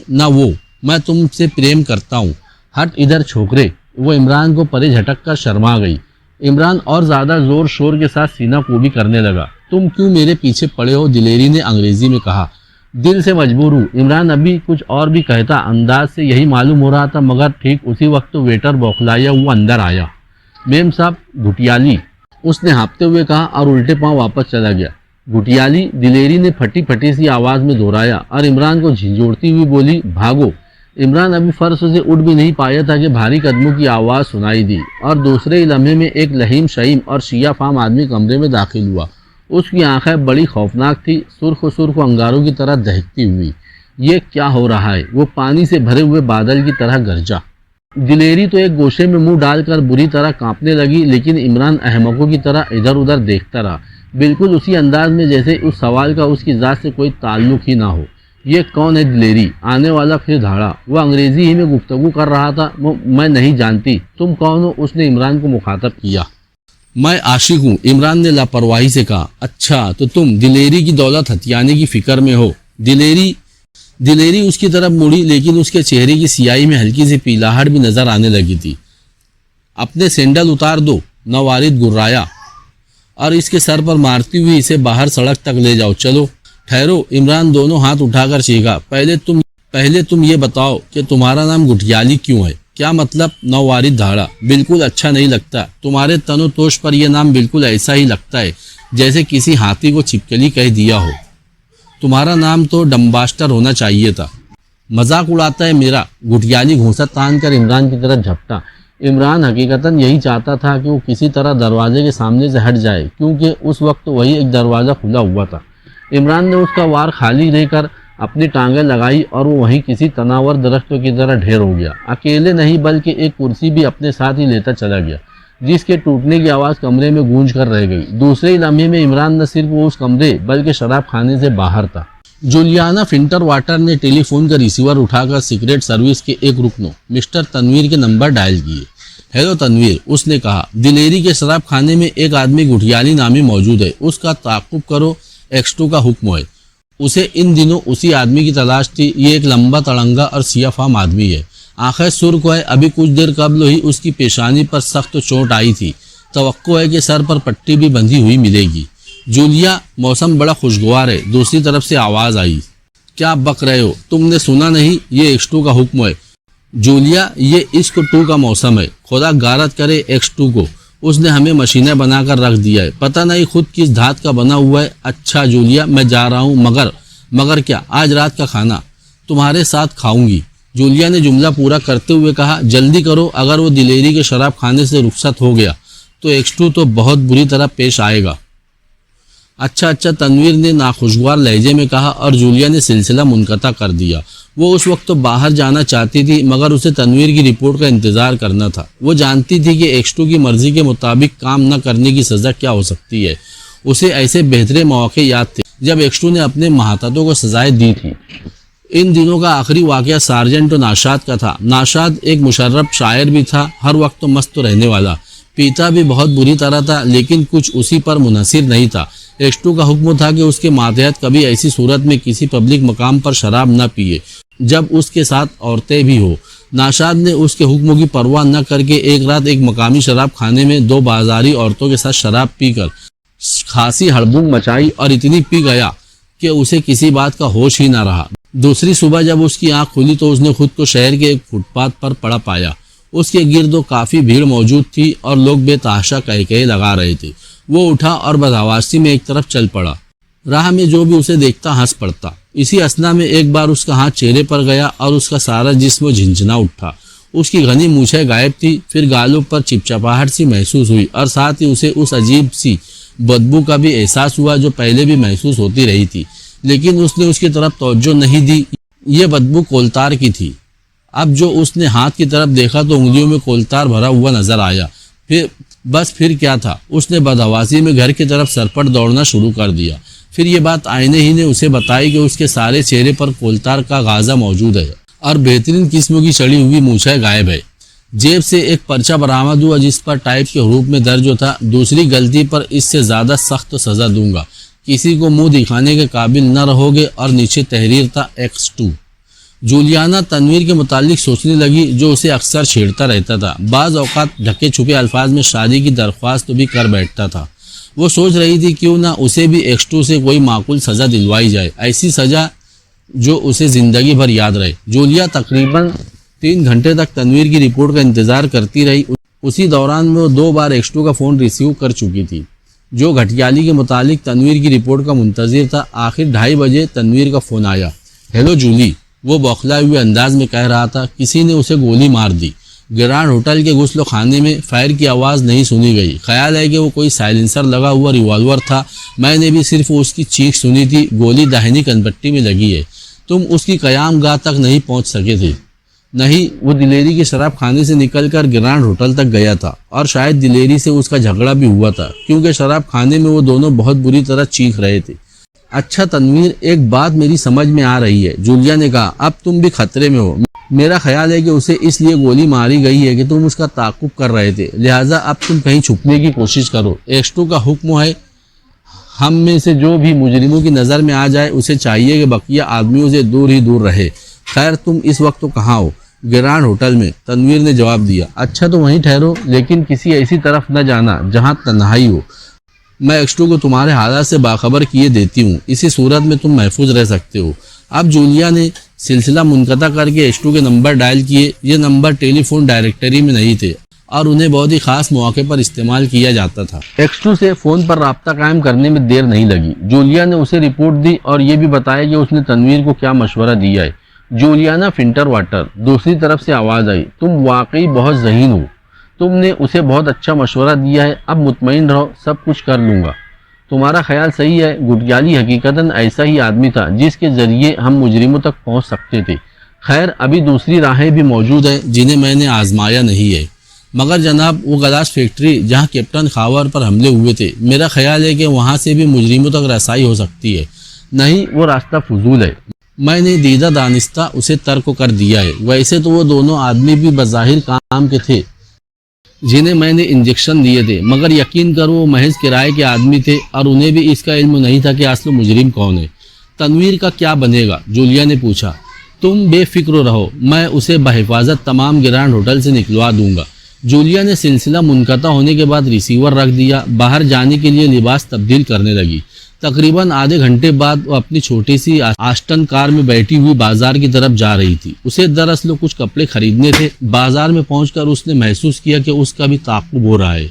نہ وہ۔ میں تم سے پریم کرتا ہوں۔ ہٹ ادھر چھوکرے۔ وہ عمران کو پرے جھٹک کر شرما گئی۔ عمران اور زیادہ زور شور کے ساتھ سینہ کوبی کرنے لگا۔ تم کیوں میرے پیچھے پڑے ہو؟ دلیری نے انگریزی میں کہا۔ دل سے مجبور ہوں۔ عمران ابھی کچھ اور بھی کہتا، انداز سے یہی معلوم ہو رہا تھا، مگر ٹھیک اسی وقت ویٹر بوکھلایا ہوا اندر آیا۔ میم صاحب، گھٹیالی، اس نے ہانپتے ہوئے کہا اور الٹے پاؤں واپس چلا گیا۔ گھٹیالی، دلیری نے پھٹی پھٹی سی آواز میں دہرایا اور عمران کو جھنجھوڑتی ہوئی بولی، بھاگو۔ عمران ابھی فرش سے اٹھ بھی نہیں پایا تھا کہ بھاری قدموں کی آواز سنائی دی اور دوسرے ہی لمحے میں ایک لہیم شہیم اور شیعہ فام آدمی کمرے میں داخل ہوا۔ اس کی آنکھیں بڑی خوفناک تھی، سرخ انگاروں کی طرح دہکتی ہوئی۔ یہ کیا ہو رہا ہے؟ وہ پانی سے بھرے ہوئے بادل کی طرح گرجا۔ دلیری تو ایک گوشے میں منہ ڈال کر بری طرح کانپنے لگی، لیکن عمران احمقوں کی طرح ادھر ادھر دیکھتا رہا، بالکل اسی انداز میں جیسے اس سوال کا اس کی ذات سے کوئی تعلق ہی نہ ہو۔ یہ کون ہے دلیری؟ آنے والا پھر دھاڑا۔ وہ انگریزی ہی میں گفتگو کر رہا تھا۔ میں نہیں جانتی، تم کون ہو؟ اس نے عمران کو مخاطب کیا۔ میں عاشق ہوں، عمران نے لاپرواہی سے کہا۔ اچھا، تو تم دلیری کی دولت ہتھیانے کی فکر میں ہو؟ دلیری اس کی طرف مڑی، لیکن اس کے چہرے کی سیاہی میں ہلکی سی پیلاہٹ بھی نظر آنے لگی تھی۔ اپنے سینڈل اتار دو، نوارد گرایا، اور اس کے سر پر مارتی ہوئی اسے باہر سڑک تک لے جاؤ۔ چلو ٹھہرو، عمران دونوں ہاتھ اٹھا کر چیخا۔ پہلے تم یہ بتاؤ کہ تمہارا نام گٹھیالی کیوں ہے؟ کیا مطلب؟ نووارد دھاڑا، بالکل اچھا نہیں لگتا۔ تمہارے تن و توش پر یہ نام بالکل ایسا ہی لگتا ہے جیسے کسی ہاتھی کو چھپکلی کہہ دیا ہو۔ تمہارا نام تو ڈمباسٹر ہونا چاہیے تھا۔ مذاق اڑاتا ہے میرا؟ گٹھیالی گھونسا تان کر عمران کی طرف جھپٹا۔ عمران حقیقتاً یہی چاہتا تھا کہ وہ کسی طرح دروازے کے سامنے سے ہٹ جائے، کیونکہ اس وقت وہی ایک دروازہ کھلا ہوا تھا۔ عمران نے اس کا وار خالی لے کر اپنی ٹانگیں لگائی اور وہ وہیں کسی تناور درختوں کی طرح ڈھیر ہو گیا۔ اکیلے نہیں بلکہ ایک کرسی بھی اپنے ساتھ ہی لیتا چلا گیا، جس کے ٹوٹنے کی آواز کمرے میں گونج کر رہ گئی۔ دوسرے ہی لمحے میں عمران نہ صرف وہ اس کمرے بلکہ شراب خانے سے باہر تھا۔ جولیانا فنٹر واٹر نے ٹیلی فون کا ریسیور اٹھا کر سیکریٹ سروس کے ایک رکنوں مسٹر تنویر کے نمبر ڈائل کیے۔ ہیلو تنویر، اس نے کہا، دلیری کے شراب خانے میں ایک آدمی گٹھیالی نامی موجود ہے، اس کا تعاقب کرو، X2 کا حکم ہے۔ اسے ان دنوں اسی آدمی کی تلاش تھی۔ یہ ایک لمبا تڑنگا اور سیاہ فام آدمی ہے، آنکھیں سرخ ہے۔ ابھی کچھ دیر قبل ہی اس کی پیشانی پر سخت چوٹ آئی تھی، توقع ہے کہ سر پر پٹی بھی بندھی ہوئی ملے گی۔ جولیا، موسم بڑا خوشگوار ہے، دوسری طرف سے آواز آئی۔ کیا بک رہے ہو؟ تم نے سنا نہیں؟ یہ X2 کا حکم ہے۔ جولیا، یہ عشق 2 کا موسم ہے، خدا غارت کرے X2 کو، اس نے ہمیں مشینیں بنا کر رکھ دیا ہے، پتہ نہیں خود کس دھات کا بنا ہوا ہے۔ اچھا جولیا، میں جا رہا ہوں، مگر کیا؟ آج رات کا کھانا تمہارے ساتھ کھاؤں گی۔ جولیا نے جملہ پورا کرتے ہوئے کہا، جلدی کرو، اگر وہ دلیری کے شراب خانے سے رخصت ہو گیا تو X2 تو بہت بری طرح پیش آئے گا۔ اچھا تنویر نے ناخوشگوار لہجے میں کہا، اور جولیا نے سلسلہ منقطع کر دیا۔ وہ اس وقت تو باہر جانا چاہتی تھی، مگر اسے تنویر کی رپورٹ کا انتظار کرنا تھا۔ وہ جانتی تھی کہ X2 کی مرضی کے مطابق کام نہ کرنے کی سزا کیا ہو سکتی ہے۔ اسے ایسے بہترے مواقع یاد تھے جب X2 نے اپنے محتاطوں کو سزائیں دی تھی۔ ان دنوں کا آخری واقعہ سارجنٹ و ناشاد کا تھا۔ ناشاد ایک مشرب شاعر بھی تھا، ہر وقت مست رہنے والا، پیتا بھی بہت بری طرح تھا، لیکن کچھ اسی پر منحصر نہیں تھا۔ X2 کا حکم تھا کہ اس کے ماتحت کبھی ایسی صورت میں کسی پبلک مقام پر شراب نہ پیے جب اس کے ساتھ عورتیں بھی ہو۔ ناشاد نے اس کے حکموں کی پرواہ نہ کر کے ایک رات ایک مقامی شراب خانے میں 2 بازاری عورتوں کے ساتھ شراب پی کر خاصی ہڑبڑ مچائی اور اتنی پی گیا کہ اسے کسی بات کا ہوش ہی نہ رہا۔ دوسری صبح جب اس کی آنکھ کھلی تو اس نے خود کو شہر کے ایک فٹ پاتھ پر پڑا پایا۔ اس کے گرد کافی بھیڑ موجود تھی اور لوگ بے تحاشا کہے لگا رہے تھے۔ وہ اٹھا اور بدحواسی میں ایک طرف چل پڑا۔ راہ میں جو بھی اسے دیکھتا ہنس پڑتا۔ اسی اثنا میں ایک بار اس کا ہاتھ چہرے پر گیا اور اس کا سارا جسم جھنجھنا اٹھا۔ اس کی گھنی مونچھیں غائب تھی، پھر گالوں پر چپچپاہٹ سی محسوس ہوئی اور ساتھ ہی اسے اس عجیب سی بدبو کا بھی احساس ہوا جو پہلے بھی محسوس ہوتی رہی تھی، لیکن اس نے اس کی طرف توجہ نہیں دی۔ یہ بدبو کولتار کی تھی۔ اب جو اس نے ہاتھ کی طرف دیکھا تو انگلیوں میں کولتار بھرا ہوا نظر آیا۔ پھر کیا تھا؟ اس نے بدحواسی میں گھر کی طرف سرپٹ دوڑنا شروع کر دیا۔ پھر یہ بات آئینے ہی نے اسے بتائی کہ اس کے سارے چہرے پر کولتار کا غازہ موجود ہے اور بہترین قسم کی چڑی ہوئی مونچھیں غائب ہے۔ جیب سے ایک پرچہ برآمد ہوا جس پر ٹائپ کے حروف میں درج تھا، دوسری غلطی پر اس سے زیادہ سخت سزا دوں گا، کسی کو منہ دکھانے کے قابل نہ رہو گے، اور نیچے تحریر تھا X2۔ جولیانا تنویر کے متعلق سوچنے لگی جو اسے اکثر چھیڑتا رہتا تھا۔ بعض اوقات ڈھکے چھپے الفاظ میں شادی کی درخواست بھی کر بیٹھتا تھا۔ وہ سوچ رہی تھی کیوں نہ اسے بھی X2 سے کوئی معقول سزا دلوائی جائے، ایسی سزا جو اسے زندگی بھر یاد رہے۔ جولیا تقریباً 3 گھنٹے تک تنویر کی رپورٹ کا انتظار کرتی رہی۔ اسی دوران میں وہ 2 بار X2 کا فون ریسیو کر چکی تھی جو گھٹیالی کے متعلق تنویر کی رپورٹ کا منتظر تھا۔ آخر 2:30 بجے تنویر کا فون آیا۔ ہیلو جولی، وہ بوکھلائے ہوئے انداز میں کہہ رہا تھا، کسی نے اسے گولی مار دی۔ گرانڈ ہوٹل کے غسل خانے میں فائر کی آواز نہیں سنی گئی۔ خیال ہے کہ وہ کوئی سائلنسر لگا ہوا ریوالور تھا، میں نے بھی صرف اس کی چیخ سنی تھی۔ گولی داہنی کنپٹی میں لگی ہے۔ تم اس کی قیام گاہ تک نہیں پہنچ سکے تھے؟ نہیں، وہ دلیری کے شراب خانے سے نکل کر گرانڈ ہوٹل تک گیا تھا، اور شاید دلیری سے اس کا جھگڑا بھی ہوا تھا کیونکہ شراب خانے میں وہ دونوں بہت بری طرح چیخ رہے تھے۔ اچھا تنویر، ایک بات میری سمجھ میں آ رہی ہے، جولیا نے کہا، اب تم بھی خطرے میں ہو۔ میرا خیال ہے کہ اسے اس لیے گولی ماری گئی ہے کہ تم اس کا تعاقب کر رہے تھے، لہٰذا اب تم کہیں چھپنے کی کوشش کرو۔ X2 کا حکم ہے، ہم میں سے جو بھی مجرموں کی نظر میں آ جائے اسے چاہیے کہ بقیہ آدمیوں سے دور ہی دور رہے۔ خیر، تم اس وقت تو کہاں ہو؟ گرانڈ ہوٹل میں، تنویر نے جواب دیا۔ اچھا تو وہیں ٹھہرو، لیکن کسی ایسی طرف نہ جانا جہاں تنہائی ہو۔ میں X2 کو تمہارے حالات سے باخبر کیے دیتی ہوں، اسی صورت میں تم محفوظ رہ سکتے ہو۔ اب جولیا نے سلسلہ منقطع کر کے H2 کے نمبر ڈائل کیے. یہ نمبر ٹیلی فون ڈائریکٹری میں نہیں تھے اور انہیں بہت ہی خاص مواقع پر استعمال کیا جاتا تھا. X2 سے فون پر رابطہ قائم کرنے میں دیر نہیں لگی. جولیا نے اسے رپورٹ دی اور یہ بھی بتایا کہ اس نے تنویر کو کیا مشورہ دیا ہے. جولیانا فنٹر واٹر. دوسری طرف سے آواز آئی, تم واقعی بہت ذہین ہو, تم نے اسے بہت اچھا مشورہ دیا ہے, اب مطمئن رہو, سب کچھ کر لوں گا. تمہارا خیال صحیح ہے. گٹیالی حقیقتاً ایسا ہی آدمی تھا جس کے ذریعے ہم مجرموں تک پہنچ سکتے تھے. خیر ابھی دوسری راہیں بھی موجود ہیں جنہیں میں نے آزمایا نہیں ہے. مگر جناب وہ گلاس فیکٹری جہاں کیپٹن خاور پر حملے ہوئے تھے, میرا خیال ہے کہ وہاں سے بھی مجرموں تک رسائی ہو سکتی ہے. نہیں, وہ راستہ فضول ہے. میں نے دیدہ دانستہ اسے ترک کر دیا ہے. ویسے تو وہ دونوں آدمی بھی بظاہر کام کے تھے جنہیں میں نے انجیکشن دیے تھے, مگر یقین کرو وہ محض کرائے کے آدمی تھے اور انہیں بھی اس کا علم نہیں تھا کہ اصل مجرم کون ہے. تنویر کا کیا بنے گا؟ جولیا نے پوچھا. تم بے فکر رہو, میں اسے بحفاظت تمام گرانڈ ہوٹل سے نکلوا دوں گا. جولیا نے سلسلہ منقطع ہونے کے بعد ریسیور رکھ دیا. باہر جانے کے لیے لباس تبدیل کرنے لگی. تقریباً آدھے گھنٹے بعد وہ اپنی چھوٹی سی آسٹن کار میں بیٹھی ہوئی بازار کی طرف جا رہی تھی. اسے دراصل کچھ کپڑے خریدنے تھے. بازار میں پہنچ کر اس نے محسوس کیا کہ اس کا بھی تعاقب ہو رہا ہے.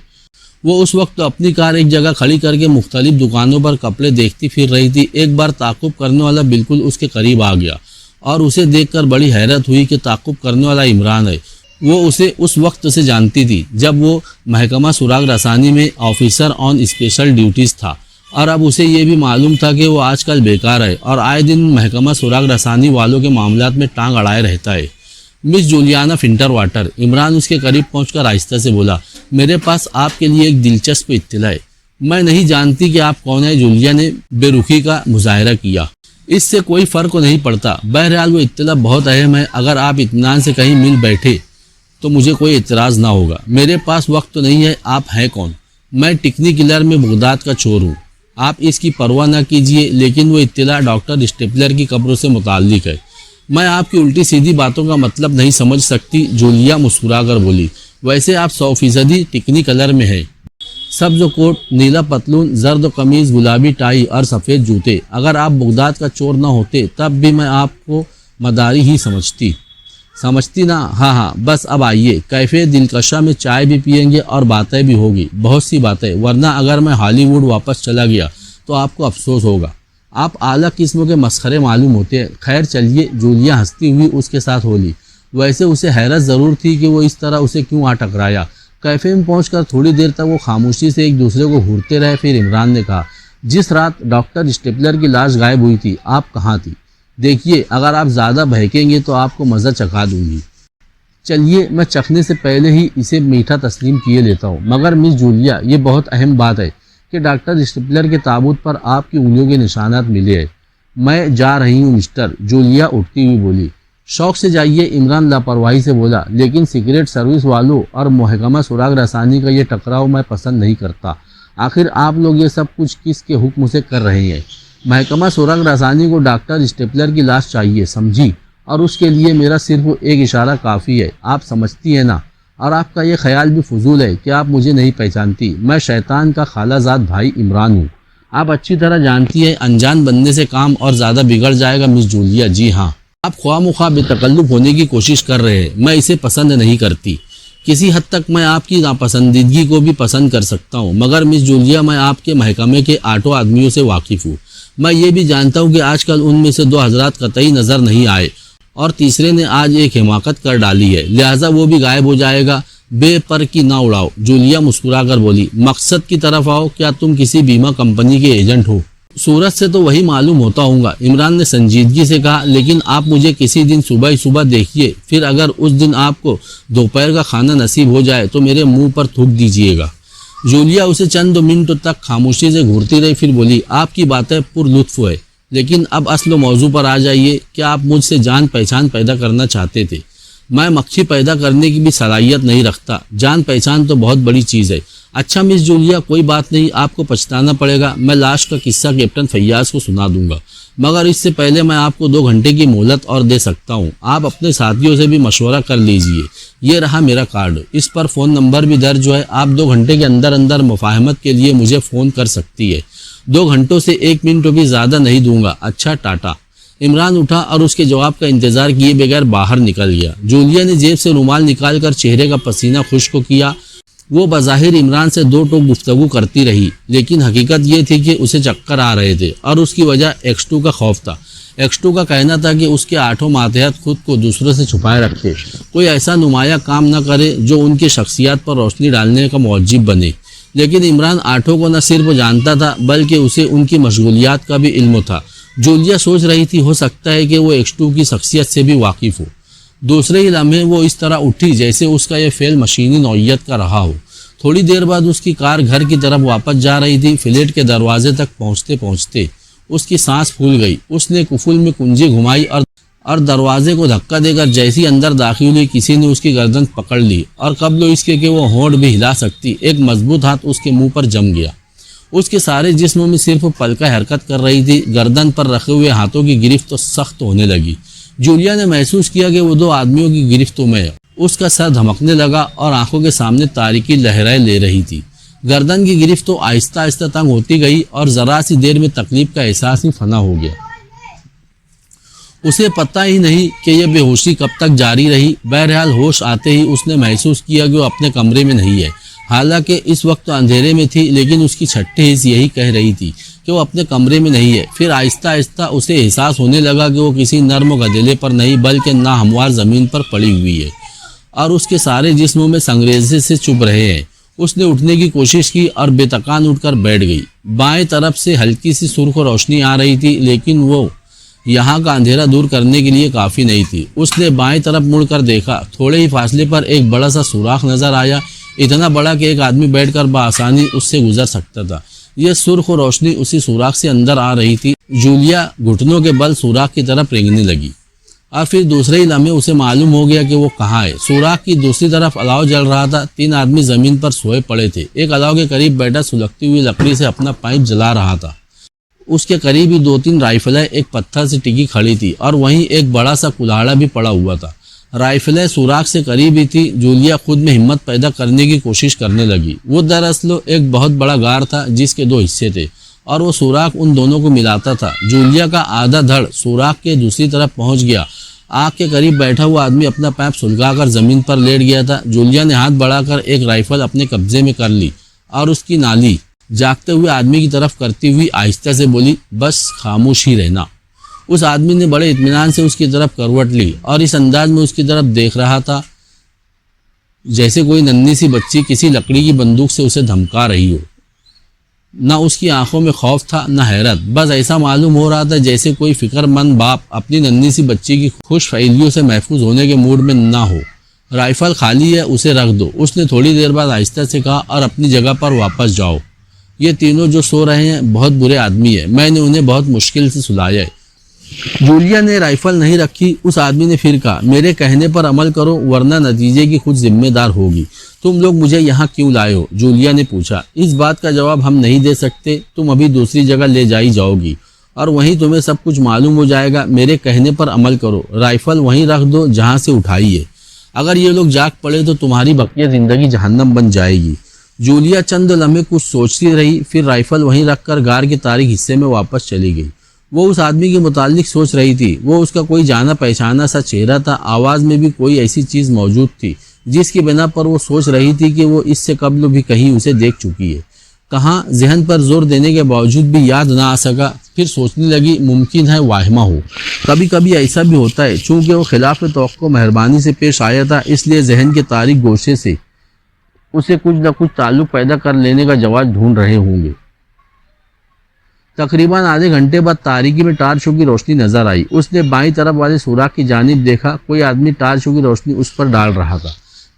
وہ اس وقت اپنی کار ایک جگہ کھڑی کر کے مختلف دکانوں پر کپڑے دیکھتی پھر رہی تھی. ایک بار تعاقب کرنے والا بالکل اس کے قریب آ گیا اور اسے دیکھ کر بڑی حیرت ہوئی کہ تعاقب کرنے والا عمران ہے. وہ اسے اس وقت سے جانتی تھی جب وہ محکمہ سراغ رسانی میں آفیسر آن اسپیشل ڈیوٹیز تھا, اور اب اسے یہ بھی معلوم تھا کہ وہ آج کل بیکار ہے اور آئے دن محکمہ سراغ رسانی والوں کے معاملات میں ٹانگ اڑائے رہتا ہے. مس جولیانا فنٹر واٹر. عمران اس کے قریب پہنچ کر آہستہ سے بولا, میرے پاس آپ کے لیے ایک دلچسپ اطلاع ہے. میں نہیں جانتی کہ آپ کون ہیں. جولیا نے بے رخی کا مظاہرہ کیا. اس سے کوئی فرق نہیں پڑتا. بہرحال وہ اطلاع بہت اہم ہے. اگر آپ اطمینان سے کہیں مل بیٹھے تو مجھے کوئی اعتراض نہ ہوگا. میرے پاس وقت تو نہیں ہے. آپ ہیں کون؟ میں ٹکنی کلر میں بغداد کا چور ہوں. آپ اس کی پرواہ نہ کیجئے, لیکن وہ اطلاع ڈاکٹر اسٹیپلر کی قبروں سے متعلق ہے. میں آپ کی الٹی سیدھی باتوں کا مطلب نہیں سمجھ سکتی. جولیا مسکرا کر بولی, ویسے آپ 100% ٹکنی کلر میں ہیں. سبز کوٹ, نیلا پتلون, زرد قمیض, گلابی ٹائی اور سفید جوتے. اگر آپ بغداد کا چور نہ ہوتے تب بھی میں آپ کو مداری ہی سمجھتی نا. ہاں بس اب آئیے, کیفے دلکشا میں چائے بھی پئیں گے اور باتیں بھی ہوگی, بہت سی باتیں. ورنہ اگر میں ہالی ووڈ واپس چلا گیا تو آپ کو افسوس ہوگا. آپ اعلیٰ قسم کے مسخرے معلوم ہوتے ہیں. خیر چلیے. جولیا ہنستی ہوئی اس کے ساتھ بولی. ویسے اسے حیرت ضرور تھی کہ وہ اس طرح اسے کیوں آ ٹکرایا. کیفے میں پہنچ کر تھوڑی دیر تک وہ خاموشی سے ایک دوسرے کو گھورتے رہے. پھر عمران نے کہا, جس رات ڈاکٹر اسٹیپلر کی لاش غائب ہوئی تھی آپ کہاں تھی؟ دیکھیے اگر آپ زیادہ بہکیں گے تو آپ کو مزہ چکھا دوں گی. چلیے, میں چکھنے سے پہلے ہی اسے میٹھا تسلیم کیے لیتا ہوں. مگر مس جولیا, یہ بہت اہم بات ہے کہ ڈاکٹر اسٹیپلر کے تابوت پر آپ کی انگلیوں کے نشانات ملے ہیں. میں جا رہی ہوں مسٹر. جولیا اٹھتی ہوئی بولی. شوق سے جائیے. عمران لاپرواہی سے بولا. لیکن سیکریٹ سروس والوں اور محکمہ سراغ رسانی کا یہ ٹکراؤ میں پسند نہیں کرتا. آخر آپ لوگ یہ سب کچھ کس کے حکم سے کر رہے ہیں؟ محکمہ سراغ رسانی کو ڈاکٹر اسٹیپلر کی لاش چاہیے, سمجھی؟ اور اس کے لیے میرا صرف ایک اشارہ کافی ہے. آپ سمجھتی ہیں نا؟ اور آپ کا یہ خیال بھی فضول ہے کہ آپ مجھے نہیں پہچانتی. میں شیطان کا خالہ زاد بھائی عمران ہوں. آپ اچھی طرح جانتی ہیں انجان بننے سے کام اور زیادہ بگڑ جائے گا مس جولیا. جی ہاں, آپ خواہ مخواہ بے تکلف ہونے کی کوشش کر رہے ہیں. میں اسے پسند نہیں کرتی. کسی حد تک میں آپ کی ناپسندیدگی کو بھی پسند کر سکتا ہوں. مگر مس جولیا, میں آپ کے محکمے کے 8 آدمیوں سے واقف ہوں. میں یہ بھی جانتا ہوں کہ آج کل ان میں سے 2 حضرات قطعی نظر نہیں آئے اور تیسرے نے آج ایک حماقت کر ڈالی ہے, لہٰذا وہ بھی غائب ہو جائے گا. بے پر کی نہ اڑاؤ. جولیا مسکرا کر بولی. مقصد کی طرف آؤ. کیا تم کسی بیمہ کمپنی کے ایجنٹ ہو؟ صورت سے تو وہی معلوم ہوتا ہوں گا. عمران نے سنجیدگی سے کہا. لیکن آپ مجھے کسی دن صبح دیکھیے. پھر اگر اس دن آپ کو دوپہر کا کھانا نصیب ہو جائے تو میرے منہ پر تھوک دیجیے گا. جولیا اسے چند منٹ تک خاموشی سے گھورتی رہی. پھر بولی, آپ کی باتیں پر لطف ہے, لیکن اب اصل موضوع پر آ جائیے. کیا آپ مجھ سے جان پہچان پیدا کرنا چاہتے تھے؟ میں مکھی پیدا کرنے کی بھی صلاحیت نہیں رکھتا. جان پہچان تو بہت بڑی چیز ہے. اچھا مس جولیا, کوئی بات نہیں, آپ کو پچھتانا پڑے گا. میں لاش کا قصہ کیپٹن فیاض کو سنا دوں گا, مگر اس سے پہلے میں آپ کو 2 گھنٹے کی مہلت اور دے سکتا ہوں. آپ اپنے ساتھیوں سے بھی مشورہ کر لیجئے. یہ رہا میرا کارڈ, اس پر فون نمبر بھی درج ہے. آپ 2 گھنٹے کے اندر مفاہمت کے لیے مجھے فون کر سکتی ہے. 2 گھنٹوں سے 1 منٹ بھی زیادہ نہیں دوں گا. اچھا, ٹاٹا. عمران اٹھا اور اس کے جواب کا انتظار کیے بغیر باہر نکل گیا۔ جولیا نے جیب سے رومال نکال کر چہرے کا پسینہ خشک کیا۔ وہ بظاہر عمران سے دو ٹوک گفتگو کرتی رہی، لیکن حقیقت یہ تھی کہ اسے چکر آ رہے تھے اور اس کی وجہ X2 کا خوف تھا۔ X2 کا کہنا تھا کہ اس کے 8 ماتحت خود کو دوسروں سے چھپائے رکھتے، کوئی ایسا نمایاں کام نہ کرے جو ان کی شخصیات پر روشنی ڈالنے کا موجب بنے۔ لیکن عمران 8 کو نہ صرف جانتا تھا بلکہ اسے ان کی مشغولیات کا بھی علم تھا۔ جولیا سوچ رہی تھی ہو سکتا ہے کہ وہ X2 کی شخصیت سے بھی واقف ہو۔ دوسرے ہی لمحے وہ اس طرح اٹھی جیسے اس کا یہ فعل مشینی نوعیت کا رہا ہو۔ تھوڑی دیر بعد اس کی کار گھر کی طرف واپس جا رہی تھی۔ فلیٹ کے دروازے تک پہنچتے پہنچتے اس کی سانس پھول گئی۔ اس نے قفل میں کنجی گھمائی اور دروازے کو دھکا دے کر جیسی اندر داخل ہوئی کسی نے اس کی گردن پکڑ لی اور قبل اس کے کہ وہ ہونٹ بھی ہلا سکتی ایک مضبوط ہاتھ اس کے منہ پر جم گیا۔ اس کے سارے جسم میں صرف پلکیں حرکت کر رہی تھی۔ گردن پر رکھے ہوئے ہاتھوں کی گرفت تو سخت ہونے لگی۔ جولیا نے محسوس کیا کہ وہ 2 آدمیوں کی گرفتوں میں ہے۔ اس کا سر دھمکنے لگا اور آنکھوں کے سامنے تاریکی لہرائیں لے رہی تھی۔ گردن کی گرفت تو آہستہ آہستہ تنگ ہوتی گئی اور ذرا سی دیر میں تکلیف کا احساس ہی فنا ہو گیا۔ اسے پتہ ہی نہیں کہ یہ بے ہوشی کب تک جاری رہی۔ بہرحال ہوش آتے ہی اس نے محسوس کیا کہ وہ اپنے کمرے میں نہیں ہے۔ حالانکہ اس وقت تو اندھیرے میں تھی، لیکن اس کی چھٹی حص یہی کہہ رہی تھی کہ وہ اپنے کمرے میں نہیں ہے۔ پھر آہستہ آہستہ اسے احساس ہونے لگا کہ وہ کسی نرم و گدیلے پر نہیں بلکہ ناہموار زمین پر پڑی ہوئی ہے اور اس کے سارے جسموں میں سنگریزے سے چبھ رہے ہیں۔ اس نے اٹھنے کی کوشش کی اور بے تکان اٹھ کر بیٹھ گئی۔ بائیں طرف سے ہلکی سی سرخ روشنی آ رہی تھی، لیکن وہ یہاں کا اندھیرا دور کرنے کے لیے کافی نہیں تھی۔ اس نے بائیں طرف مڑ کر دیکھا۔ تھوڑے ہی فاصلے پر ایک بڑا سا سوراخ نظر آیا، اتنا بڑا کہ ایک آدمی بیٹھ کر بآسانی اس سے گزر سکتا تھا۔ یہ سرخ روشنی اسی سوراخ سے اندر آ رہی تھی۔ جولیا گھٹنوں کے بل سوراخ کی طرف رینگنے لگی اور پھر دوسرے ہی لمحے اسے معلوم ہو گیا کہ وہ کہاں ہے۔ سوراخ کی دوسری طرف الاؤ جل رہا تھا۔ 3 آدمی زمین پر سوئے پڑے تھے۔ ایک الاؤ کے قریب بیٹھا سلگتی ہوئی لکڑی سے اپنا پائپ جلا رہا تھا۔ اس کے قریب ہی 2-3 رائفلیں ایک پتھر سے ٹکی کھڑی تھی اور وہیں ایک بڑا سا کلاڑا بھی پڑا ہوا تھا۔ رائفلیں سوراخ سے قریب ہی تھی۔ جولیا خود میں ہمت پیدا کرنے کی کوشش کرنے لگی۔ وہ دراصل ایک بہت بڑا غار تھا جس کے 2 حصے تھے اور وہ سوراخ ان دونوں کو ملاتا تھا۔ جولیا کا آدھا دھڑ سوراخ کے دوسری طرف پہنچ گیا۔ آگ کے قریب بیٹھا ہوا آدمی اپنا پائپ سلگا کر زمین پر لیٹ گیا تھا۔ جولیا نے ہاتھ بڑھا کر ایک رائفل اپنے قبضے میں کر لی اور اس کی نالی جاگتے ہوئے آدمی کی طرف کرتی ہوئی آہستہ سے بولی، بس خاموش ہی رہنا۔ اس آدمی نے بڑے اطمینان سے اس کی طرف کروٹ لی اور اس انداز میں اس کی طرف دیکھ رہا تھا جیسے کوئی ننھی سی بچی کسی لکڑی کی بندوق سے اسے دھمکا رہی ہو۔ نہ اس کی آنکھوں میں خوف تھا نہ حیرت، بس ایسا معلوم ہو رہا تھا جیسے کوئی فکر مند باپ اپنی ننھی سی بچی کی خوش فعلیوں سے محفوظ ہونے کے موڈ میں نہ ہو۔ رائفل خالی ہے، اسے رکھ دو، اس نے تھوڑی دیر بعد آہستہ سے کہا، اور اپنی جگہ پر واپس جاؤ۔ یہ تینوں جو سو رہے ہیں بہت برے آدمی ہیں، میں نے انہیں بہت مشکل سے سلایا ہے۔ جولیا نے رائفل نہیں رکھی۔ اس آدمی نے پھر کہا، میرے کہنے پر عمل کرو ورنہ نتیجے کی خود ذمہ دار ہوگی۔ تم لوگ مجھے یہاں کیوں لائے ہو؟ جولیا نے پوچھا۔ اس بات کا جواب ہم نہیں دے سکتے، تم ابھی دوسری جگہ لے جائی جاؤ گی اور وہیں تمہیں سب کچھ معلوم ہو جائے گا۔ میرے کہنے پر عمل کرو، رائفل وہیں رکھ دو جہاں سے اٹھائی ہے۔ اگر یہ لوگ جاگ پڑے تو تمہاری بقیہ زندگی جہنم بن جائے گی۔ جولیا چند لمحے کچھ سوچتی رہی، پھر رائفل وہیں رکھ کر غار کے تاریک حصے میں واپس چلی گئی۔ وہ اس آدمی کے متعلق سوچ رہی تھی۔ وہ اس کا کوئی جانا پہچانا سا چہرہ تھا، آواز میں بھی کوئی ایسی چیز موجود تھی جس کی بنا پر وہ سوچ رہی تھی کہ وہ اس سے قبل بھی کہیں اسے دیکھ چکی ہے۔ کہاں؟ ذہن پر زور دینے کے باوجود بھی یاد نہ آ سکا۔ پھر سوچنے لگی، ممکن ہے واہمہ ہو۔ کبھی کبھی ایسا بھی ہوتا ہے۔ چونکہ وہ خلاف توقع مہربانی سے پیش آیا تھا، اس لیے ذہن کے تاریک گوشے سے اسے کچھ نہ کچھ تعلق پیدا کر لینے کا جواز ڈھونڈ رہے ہوں گے۔ تقریباً آدھے گھنٹے بعد تاریکی میں ٹارچوں کی روشنی نظر آئی۔ اس نے بائیں طرف والے سوراخ کی جانب دیکھا، کوئی آدمی ٹارچوں کی روشنی اس پر ڈال رہا تھا۔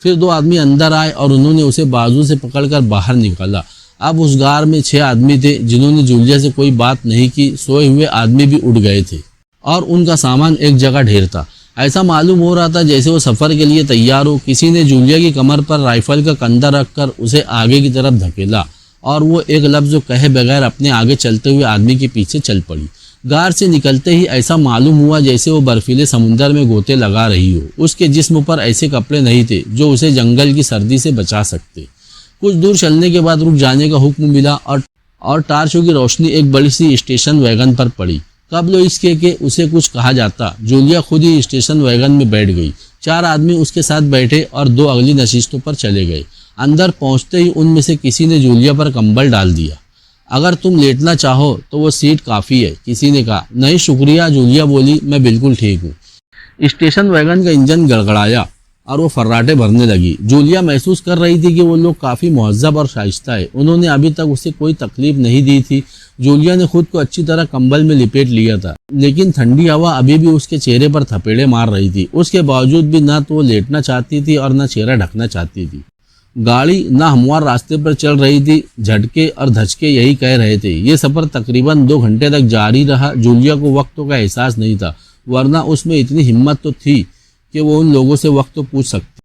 پھر 2 آدمی اندر آئے اور انہوں نے اسے بازو سے پکڑ کر باہر نکالا۔ اب اس غار میں 6 آدمی تھے جنہوں نے جولیا سے کوئی بات نہیں کی۔ سوئے ہوئے آدمی بھی اٹھ گئے تھے اور ان کا سامان ایک جگہ ڈھیر تھا۔ ایسا معلوم ہو رہا تھا جیسے وہ سفر کے لیے تیار ہو۔ کسی نے جولیا کی کمر پر رائفل کا کندھا رکھ کر اسے آگے کی طرف دھکیلا اور وہ ایک لفظ کہے بغیر اپنے آگے چلتے ہوئے آدمی کے پیچھے چل پڑی۔ غار سے نکلتے ہی ایسا معلوم ہوا جیسے وہ برفیلے سمندر میں گوتے لگا رہی ہو۔ اس کے جسم پر ایسے کپڑے نہیں تھے جو اسے جنگل کی سردی سے بچا سکتے۔ کچھ دور چلنے کے بعد رک جانے کا حکم ملا اور ٹارچوں کی روشنی ایک بڑی سی اسٹیشن ویگن پر پڑی۔ قبل اس کے کہ اسے کچھ کہا جاتا جولیا خود ہی اسٹیشن ویگن میں بیٹھ گئی۔ 4 آدمی اس کے ساتھ بیٹھے اور 2 اگلی نشستوں پر چلے گئے۔ اندر پہنچتے ہی ان میں سے کسی نے جولیا پر کمبل ڈال دیا۔ اگر تم لیٹنا چاہو تو وہ سیٹ کافی ہے، کسی نے کہا۔ نہیں شکریہ، جولیا بولی، میں بالکل ٹھیک ہوں۔ اسٹیشن ویگن کا انجن گڑگڑایا اور وہ فراٹے بھرنے لگی۔ جولیا محسوس کر رہی تھی کہ وہ لوگ کافی مہذب اور شائستہ ہے، انہوں نے ابھی تک اسے کوئی تکلیف نہیں دی تھی۔ جولیا نے خود کو اچھی طرح کمبل میں لپیٹ لیا تھا، لیکن ٹھنڈی ہوا ابھی بھی اس کے چہرے پر تھپیڑے مار رہی تھی۔ اس کے باوجود بھی نہ تو وہ لیٹنا چاہتی تھی اور نہ چہرہ ڈھکنا چاہتی تھی۔ گاڑی نہ ہموار راستے پر چل رہی تھی، جھٹکے اور دھچکے یہی کہہ رہے تھے۔ یہ سفر تقریباً 2 گھنٹے تک جاری رہا۔ جولیا کو وقت کا احساس نہیں تھا، ورنہ اس میں اتنی ہمت تو تھی کہ وہ ان لوگوں سے وقت پوچھ سکتی۔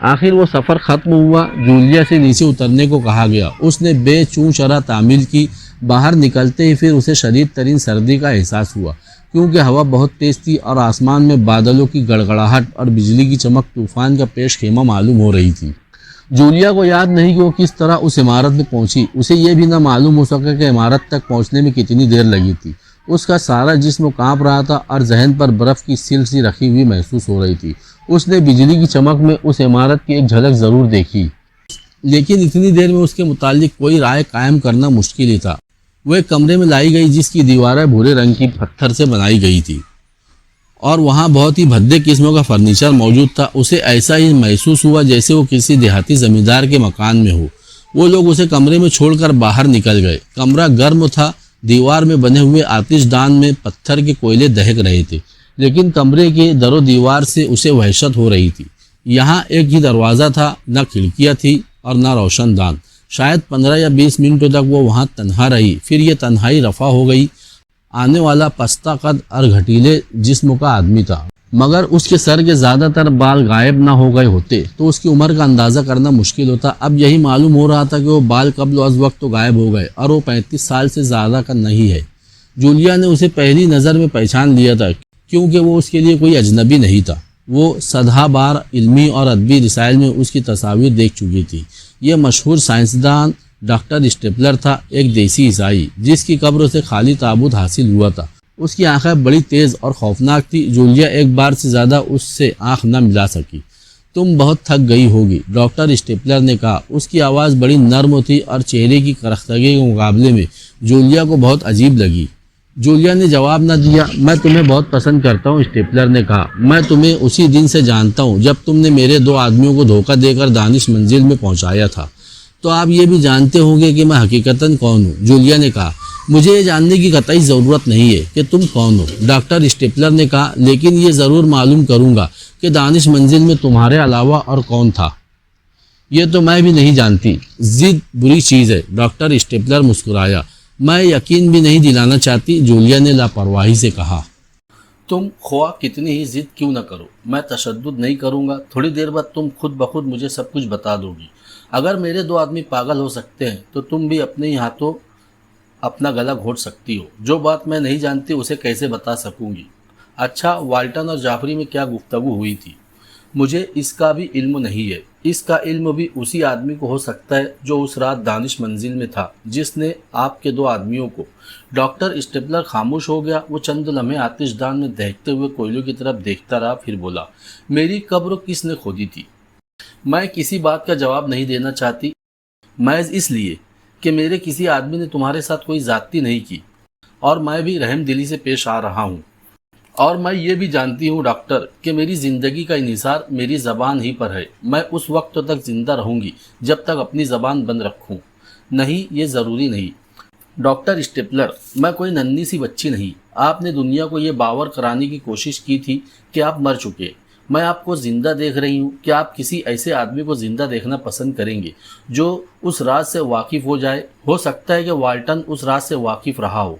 آخر وہ سفر ختم ہوا۔ جولیا سے نیچے اترنے کو کہا گیا۔ اس نے بے چوں چرا تعمیل کی۔ باہر نکلتے ہی پھر اسے شدید ترین سردی کا احساس ہوا، کیونکہ ہوا بہت تیز تھی اور آسمان میں بادلوں کی گڑگڑاہٹ اور بجلی کی چمک طوفان کا پیش خیمہ معلوم ہو رہی تھی۔ جولیا کو یاد نہیں کہ وہ کس طرح اس عمارت میں پہنچی۔ اسے یہ بھی نہ معلوم ہو سکا کہ عمارت تک پہنچنے میں کتنی دیر لگی تھی۔ اس کا سارا جسم کانپ رہا تھا اور ذہن پر برف کی سیل سی رکھی ہوئی محسوس ہو رہی تھی۔ اس نے بجلی کی چمک میں اس عمارت کی ایک جھلک ضرور دیکھی، لیکن اتنی دیر میں اس کے متعلق کوئی رائے قائم کرنا مشکل ہی تھا۔ وہ ایک کمرے میں لائی گئی جس کی دیواریں بھورے رنگ کی پتھر سے بنائی گئی تھی اور وہاں بہت ہی بھدے قسموں کا فرنیچر موجود تھا۔ اسے ایسا ہی محسوس ہوا جیسے وہ کسی دیہاتی زمیندار کے مکان میں ہو۔ وہ لوگ اسے کمرے میں چھوڑ کر باہر نکل گئے۔ کمرہ گرم تھا، دیوار میں بنے ہوئے آتش دان میں پتھر کے کوئلے دہک رہے تھے، لیکن کمرے کے در و دیوار سے اسے وحشت ہو رہی تھی۔ یہاں ایک ہی دروازہ تھا، نہ کھڑکیاں تھی اور نہ روشن دان۔ شاید 15 یا 20 منٹوں تک وہ وہاں تنہا رہی، پھر یہ تنہائی رفع ہو گئی۔ آنے والا پستہ قد اور گھٹیلے جسم کا آدمی تھا، مگر اس کے سر کے زیادہ تر بال غائب نہ ہو گئے ہوتے تو اس کی عمر کا اندازہ کرنا مشکل ہوتا۔ اب یہی معلوم ہو رہا تھا کہ وہ بال قبل از وقت تو غائب ہو گئے اور وہ 35 سال سے زیادہ کا نہیں ہے۔ جولیا نے اسے پہلی نظر میں پہچان لیا تھا، کیونکہ وہ اس کے لیے کوئی اجنبی نہیں تھا۔ وہ صدہا بار علمی اور ادبی رسائل میں اس کی تصاویر دیکھ چکی تھی۔ یہ مشہور سائنسدان ڈاکٹر اسٹیپلر تھا، ایک دیسی عیسائی جس کی قبر سے خالی تابوت حاصل ہوا تھا۔ اس کی آنکھیں بڑی تیز اور خوفناک تھی۔ جولیا ایک بار سے زیادہ اس سے آنکھ نہ ملا سکی۔ تم بہت تھک گئی ہوگی، ڈاکٹر اسٹیپلر نے کہا۔ اس کی آواز بڑی نرم تھی اور چہرے کی کرختگی کے مقابلے میں جولیا کو بہت عجیب لگی۔ جولیا نے جواب نہ دیا۔ میں تمہیں بہت پسند کرتا ہوں، اسٹیپلر نے کہا۔ میں تمہیں اسی دن سے جانتا ہوں جب تم نے میرے 2 آدمیوں کو دھوکہ دے کر دانش منزل میں پہنچایا تھا، تو آپ یہ بھی جانتے ہوں گے کہ میں حقیقتاً کون ہوں۔ جولیا نے کہا۔ مجھے یہ جاننے کی قطعی ضرورت نہیں ہے کہ تم کون ہو، ڈاکٹر اسٹیپلر نے کہا، لیکن یہ ضرور معلوم کروں گا کہ دانش منزل میں تمہارے علاوہ اور کون تھا۔ یہ تو میں بھی نہیں جانتی۔ ضد بری چیز ہے، ڈاکٹر اسٹیپلر مسکرایا۔ میں یقین بھی نہیں دلانا چاہتی، جولیا نے لاپرواہی سے کہا۔ تم خواہ کتنی ہی ضد کیوں نہ کرو، میں تشدد نہیں کروں گا۔ تھوڑی دیر بعد تم خود بخود مجھے سب کچھ بتا دو گی۔ اگر میرے 2 آدمی پاگل ہو سکتے ہیں تو تم بھی اپنے ہی ہاتھوں اپنا گلا گھونٹ سکتی ہو۔ جو بات میں نہیں جانتی اسے کیسے بتا سکوں گی؟ اچھا، والٹن اور جعفری میں کیا گفتگو ہوئی تھی؟ مجھے اس کا بھی علم نہیں ہے۔ اس کا علم بھی اسی آدمی کو ہو سکتا ہے جو اس رات دانش منزل میں تھا، جس نے آپ کے 2 آدمیوں کو۔ ڈاکٹر اسٹیپلر خاموش ہو گیا۔ وہ چند لمحے آتش دان میں دہکتے ہوئے کوئلوں کی طرف دیکھتا رہا، پھر بولا، میری قبر کس نے کھودی تھی؟ میں کسی بات کا جواب نہیں دینا چاہتی، محض اس لیے کہ میرے کسی آدمی نے تمہارے ساتھ کوئی زیادتی نہیں کی، اور میں بھی رحم دلی سے پیش آ رہا ہوں۔ اور میں یہ بھی جانتی ہوں ڈاکٹر کہ میری زندگی کا انحصار میری زبان ہی پر ہے۔ میں اس وقت تک زندہ رہوں گی جب تک اپنی زبان بند رکھوں۔ نہیں، یہ ضروری نہیں ڈاکٹر اسٹیپلر، میں کوئی ننھی سی بچی نہیں۔ آپ نے دنیا کو یہ باور کرانے کی کوشش کی تھی کہ آپ مر چکے۔ میں آپ کو زندہ دیکھ رہی ہوں۔ کیا آپ کسی ایسے آدمی کو زندہ دیکھنا پسند کریں گے جو اس راز سے واقف ہو جائے؟ ہو سکتا ہے کہ والٹن اس راز سے واقف رہا ہو۔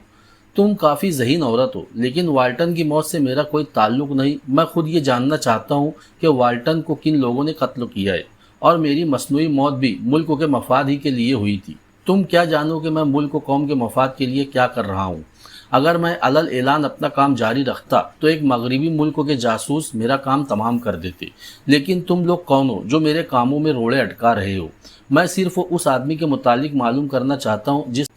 تم کافی ذہین عورت ہو، لیکن والٹن کی موت سے میرا کوئی تعلق نہیں۔ میں خود یہ جاننا چاہتا ہوں کہ والٹن کو کن لوگوں نے قتل کیا ہے، اور میری مصنوعی موت بھی ملک کے مفاد ہی کے لیے ہوئی تھی۔ تم کیا جانو کہ میں ملک و قوم کے مفاد کے لیے کیا کر رہا ہوں؟ اگر میں علل اعلان اپنا کام جاری رکھتا تو ایک مغربی ملک کے جاسوس میرا کام تمام کر دیتے۔ لیکن تم لوگ کون ہو جو میرے کاموں میں روڑے اٹکا رہے ہو؟ میں صرف اس آدمی کے متعلق معلوم کرنا چاہتا ہوں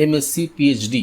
MSc PhD,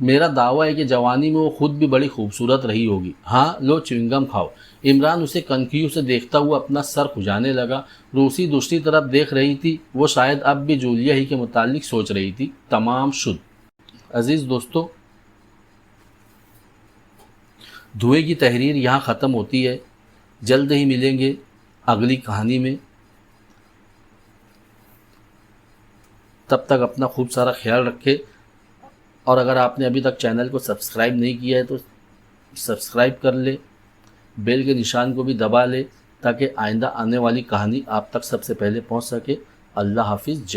میرا دعویٰ ہے کہ جوانی میں وہ خود بھی بڑی خوبصورت رہی ہوگی۔ ہاں لو چوئنگم کھاؤ۔ عمران اسے کنکھیوں سے دیکھتا ہوا اپنا سر کھجانے لگا۔ روسی دوسری طرف دیکھ رہی تھی، وہ شاید اب بھی جولیا ہی کے متعلق سوچ رہی تھی۔ تمام شد۔ عزیز دوستو، دھوئے کی تحریر یہاں ختم ہوتی ہے۔ جلد ہی ملیں گے اگلی کہانی میں۔ تب تک اپنا خوب سارا خیال رکھے، اور اگر آپ نے ابھی تک چینل کو سبسکرائب نہیں کیا ہے تو سبسکرائب کر لے، بیل کے نشان کو بھی دبا لے تاکہ آئندہ آنے والی کہانی آپ تک سب سے پہلے پہنچ سکے۔ اللہ حافظ۔ جے